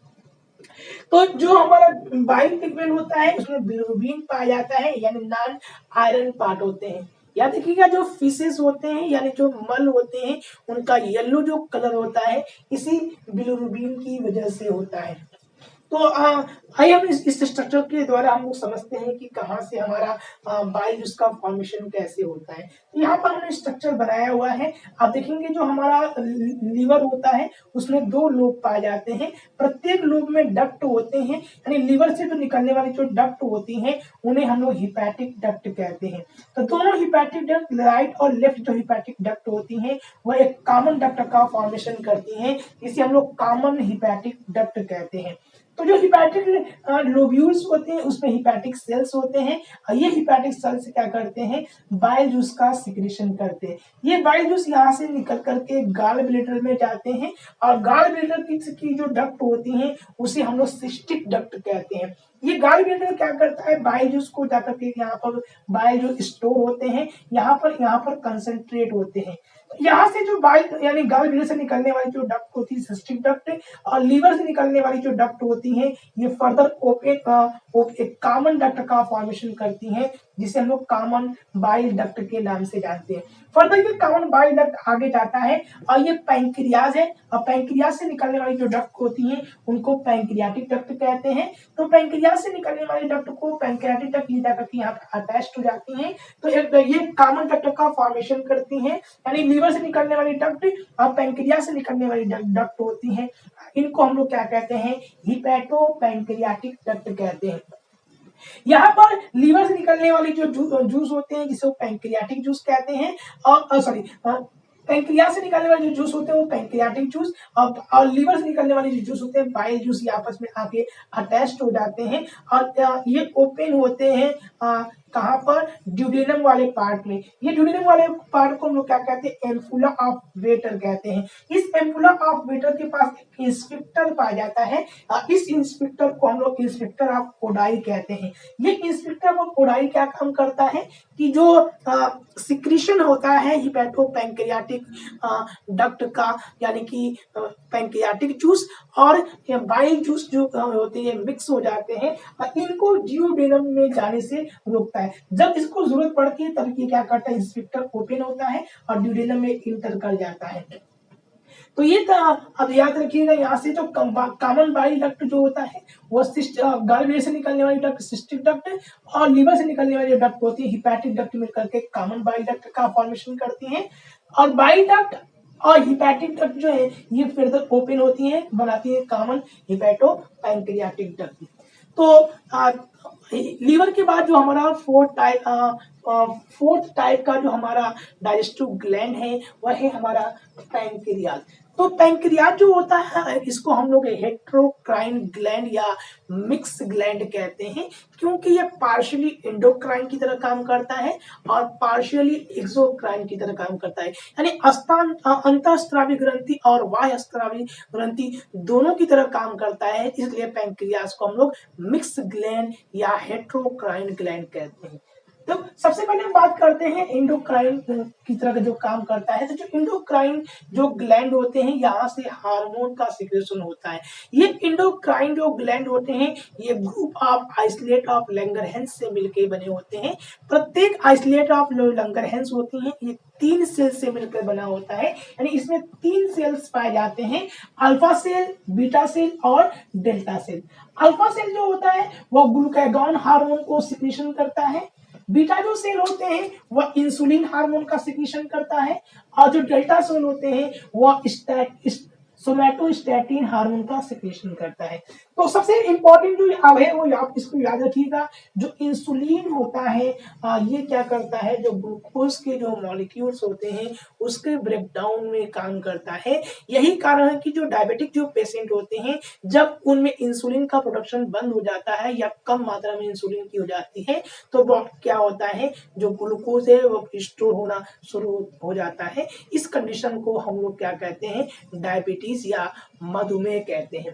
तो जो हमारा बाइल पिगमेंट होता है उसमें बिलिरुबिन पाया जाता है यानी नॉन आयरन पार्ट होते हैं। याद रखिएगा जो फिशेस होते हैं यानी जो मल होते हैं उनका येलो जो कलर होता है इसी बिलिरुबिन की वजह से होता है। तो आइए हम इस स्ट्रक्चर के द्वारा हम लोग समझते हैं कि कहाँ से हमारा बाइल उसका फॉर्मेशन कैसे होता है। तो यहाँ पर हमने स्ट्रक्चर बनाया हुआ है। आप देखेंगे जो हमारा लीवर होता है उसमें 2 लोब पाए जाते हैं। प्रत्येक लोब में डक्ट होते हैं यानी लीवर से जो निकलने वाली जो डक्ट होती हैं उन्हें हम लोग हिपैटिक डक्ट कहते हैं। तो दोनों हिपैटिक डक्ट राइट और लेफ्ट जो हिपैटिक डक्ट होती हैं वह एक कॉमन डक्ट का फॉर्मेशन करती हैं, इसे हम लोग कॉमन हिपैटिक डक्ट कहते हैं। तो जो हिपैटिक लोब्यूल्स होते हैं उसमें हिपैटिक सेल्स होते हैं और ये हिपैटिक सेल्स क्या करते हैं, बाइल जूस का सिक्रेशन करते हैं। ये बाइल जूस यहाँ से निकल करके गाल ब्लैडर में जाते हैं और गाल ब्लैडर की जो डक्ट होती हैं उसे हम लोग सिस्टिक डक्ट कहते हैं। ये गाल ब्लैडर क्या करता है, बाइल जूस को जाकर के यहाँ पर बाइल जो स्टोर होते हैं यहाँ पर कंसंट्रेट होते हैं। यहाँ से जो बाइल यानी गाल ब्लैडर से निकलने वाली जो डक्ट होती है सिस्टिक डक्ट और लीवर से निकलने वाली जो डक्ट होती हैं ये फर्दर एक कॉमन डक्ट का फॉर्मेशन करती हैं जिसे हम लोग कॉमन बाइल डक्ट के नाम से जानते हैं। फर्दर ये कॉमन बाइल डक्ट आगे जाता है और ये पैंक्रियाज है और पैंक्रियाज से निकलने वाली जो डक्ट होती हैं उनको पैंक्रियाटिक डक्ट कहते हैं। तो पैंक्रियाज से निकलने वाली डक्ट को पैंक्रियाटिक डक्ट जाकर के यहाँ पर अटैच हो जाती हैं तो ये कॉमन डक्ट का फॉर्मेशन करती हैं। यानी लीवर से निकलने वाली डक्ट और पैंक्रियाज से निकलने वाली डक्ट होती हैं, इनको हम लोग क्या कहते हैं, हिपैटो पैंक्रियाटिक डक्ट कहते हैं। यहाँ पर लीवर से निकलने वाली जो जूस होते हैं जिसे वो पैंक्रियाटिक जूस कहते हैं और सॉरी पैंक्रियाज से निकलने वाले जो जूस होते हैं वो पैंक्रियाटिक जूस और लीवर से निकलने वाले जो जूस होते हैं बाइल जूस, ये आपस में आके अटैच्ड हो जाते हैं और ये ओपन होते हैं कहाँ पर, ड्यूडेनम वाले पार्ट में। ये ड्यूडेनम वाले पार्ट को हम लोग क्या कहते हैं, एम्फुला ऑफ वेटर कहते हैं। इस एम्फुला ऑफ वेटर के पास एक इंस्पेक्टर पाया जाता है और इस इंस्पेक्टर को हम लोग इंस्पेक्टर ऑफ कोडाई कहते हैं। ये इंस्पेक्टर ऑफ कोडाई क्या काम करता है कि जो सिक्रीशन होता है हिपैटो पैंक्रियाटिक डक्ट का यानी कि पैंक्रियाटिक जूस और बाइल जूस जो होते हैं मिक्स हो जाते हैं और इनको ड्यूडेनम में जाने से रोकता है। जब इसको जरूरत पड़ती है तब ये क्या करता है, इंस्पेक्टर ओपन होता है और ड्यूडेनम में इंटर कर जाता है। तो ये अब याद रखिएगा यहाँ से जो कॉमन बाइल डक्ट जो होता है वो गाल ब्लैडर से निकलने वाली डक्ट सिस्टिक डक्ट और लीवर से निकलने वाली डक्ट होती है हिपैटिक डक्ट मिलकर के कॉमन बाइल डक्ट का फॉर्मेशन करती है। और बाइल डक्ट और हिपैटिक डक्ट जो है ये फर्दर ओपन होती है, बनाती है कॉमन हिपैटो पैंक्रियाटिक डक्ट। तो लीवर के बाद जो हमारा फोर्थ टाइप का जो हमारा डाइजेस्टिव ग्लैंड है वह है हमारा पैंक्रियाज। तो पैंक्रियाज जो होता है इसको हम लोग हेट्रोक्राइन ग्लैंड या मिक्स ग्लैंड कहते हैं, क्योंकि ये पार्शियली एंडोक्राइन की तरह काम करता है और पार्शियली एक्सोक्राइन की तरह काम करता है, यानी अंतःस्रावी ग्रंथि और बाह्यस्रावी ग्रंथि दोनों की तरह काम करता है, इसलिए पैंक्रियाज को हम लोग मिक्स ग्लैंड या हेट्रोक्राइन ग्लैंड कहते हैं। तो सबसे पहले हम बात करते हैं एंडोक्राइन की तरह का जो काम करता है। तो जो एंडोक्राइन जो ग्लैंड होते हैं यहाँ से हार्मोन का सिक्रेशन होता है। ये एंडोक्राइन जो ग्लैंड होते हैं ये group of isolate of Langerhans से मिलकर बने होते हैं। प्रत्येक आइसोलेट ऑफ लैंगरहैंस होती हैं ये 3 सेल से मिलकर बना होता है, यानी इसमें 3 सेल्स पाए जाते हैं, अल्फा सेल, बीटा सेल और डेल्टा सेल। अल्फा सेल जो होता है वह ग्लूकागॉन हार्मोन को सिक्रेशन करता है, बीटा जो सेल होते हैं वह इंसुलिन हार्मोन का सिक्रीशन करता है और जो डेल्टा सेल होते हैं वह सोमैटोस्टैटिन हार्मोन का सिक्रीशन करता है। तो सबसे इंपॉर्टेंट जो अब है वो आप इसको याद रखिएगा, जो इंसुलिन होता है ये क्या करता है, जो ग्लूकोज के जो मॉलिक्यूल्स होते हैं उसके ब्रेकडाउन में काम करता है। यही कारण है कि जो डायबिटिक जो पेशेंट होते हैं जब उनमें इंसुलिन का प्रोडक्शन बंद हो जाता है या कम मात्रा में इंसुलिन की हो जाती है तो वो क्या होता है, जो ग्लूकोज है वो स्टोर होना शुरू हो जाता है। इस कंडीशन को हम लोग क्या कहते हैं, डायबिटीज या मधुमेह कहते हैं।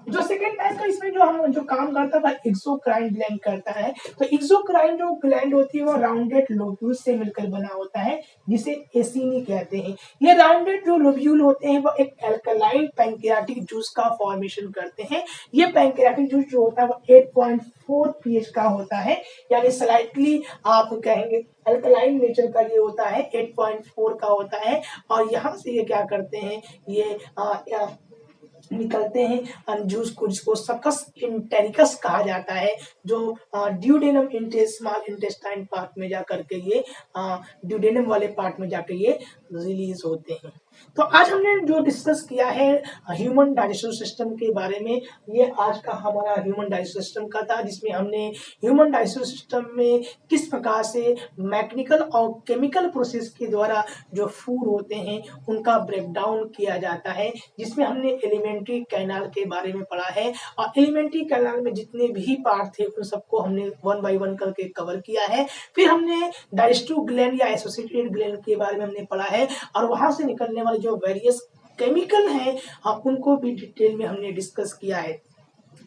जो सेकेंड टाइप का इसमें जो काम करता है एक्सोक्राइन ग्लैंड करता है। तो एक्सोक्राइन जो ग्लैंड होती है वो राउंडेड लोब्यूल से मिलकर बना होता है जिसे एसिनी कहते हैं। ये राउंडेड जो लोब्यूल होते हैं वो एक एल्कलाइन पैंक्रियाटिक जूस का फॉर्मेशन करते हैं। ये पैंक्रियाटिक जूस जो होता है वो 8.4 pH का होता है, यानी स्लाइटली आप कहेंगे अल्कलाइन नेचर का ये होता है, 8.4 का होता है। और यहाँ से ये क्या करते हैं, ये निकलते हैं जूस को, जिसको सकस इंटेरिकस कहा जाता है, जो ड्यूडेनम स्मॉल इंटेस्टाइन पार्ट में जाकर के ये ड्यूडेनम वाले पार्ट में जाकर ये रिलीज होते हैं। तो आज हमने जो डिस्कस किया है ह्यूमन डाइजेस्टिव सिस्टम के बारे में, ये आज का हमारा ह्यूमन डाइजेस्टिव सिस्टम का था, जिसमें हमने ह्यूमन डाइजेस्टिव सिस्टम में किस प्रकार से मैकेनिकल और केमिकल प्रोसेस के द्वारा जो फूड होते हैं उनका ब्रेकडाउन किया जाता है, जिसमें हमने एलिमेंट्री कैनाल के बारे में पढ़ा है और एलिमेंट्री कैनाल में जितने भी पार्ट थे उन सबको हमने 1 बाय 1 करके कवर किया है। फिर हमने डाइजेस्टिव ग्लैंड या एसोसिएटेड ग्लैंड के बारे में हमने पढ़ा है और वहां से निकलने वाले जो वेरियस केमिकल हैं उनको भी डिटेल में हमने डिस्कस किया है।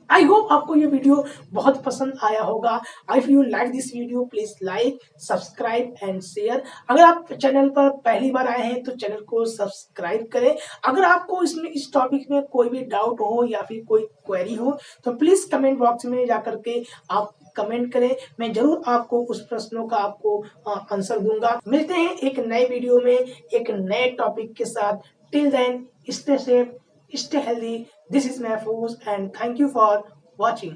आई होप आपको ये वीडियो बहुत पसंद आया होगा। If you like this video please like, subscribe and share. अगर आप चैनल पर पहली बार आए हैं तो चैनल को सब्सक्राइब करें। अगर आपको इसमें इस टॉपिक में कोई भी डाउट हो या फिर कोई क्वेरी हो तो प्लीज कमेंट बॉक्स में जाकर के आप कमेंट करें, मैं जरूर आपको उस प्रश्नों का आपको आंसर दूंगा। मिलते हैं एक नए वीडियो में एक नए टॉपिक के साथ। Till then stay safe, stay healthy. This is Mahfouz and thank you for watching.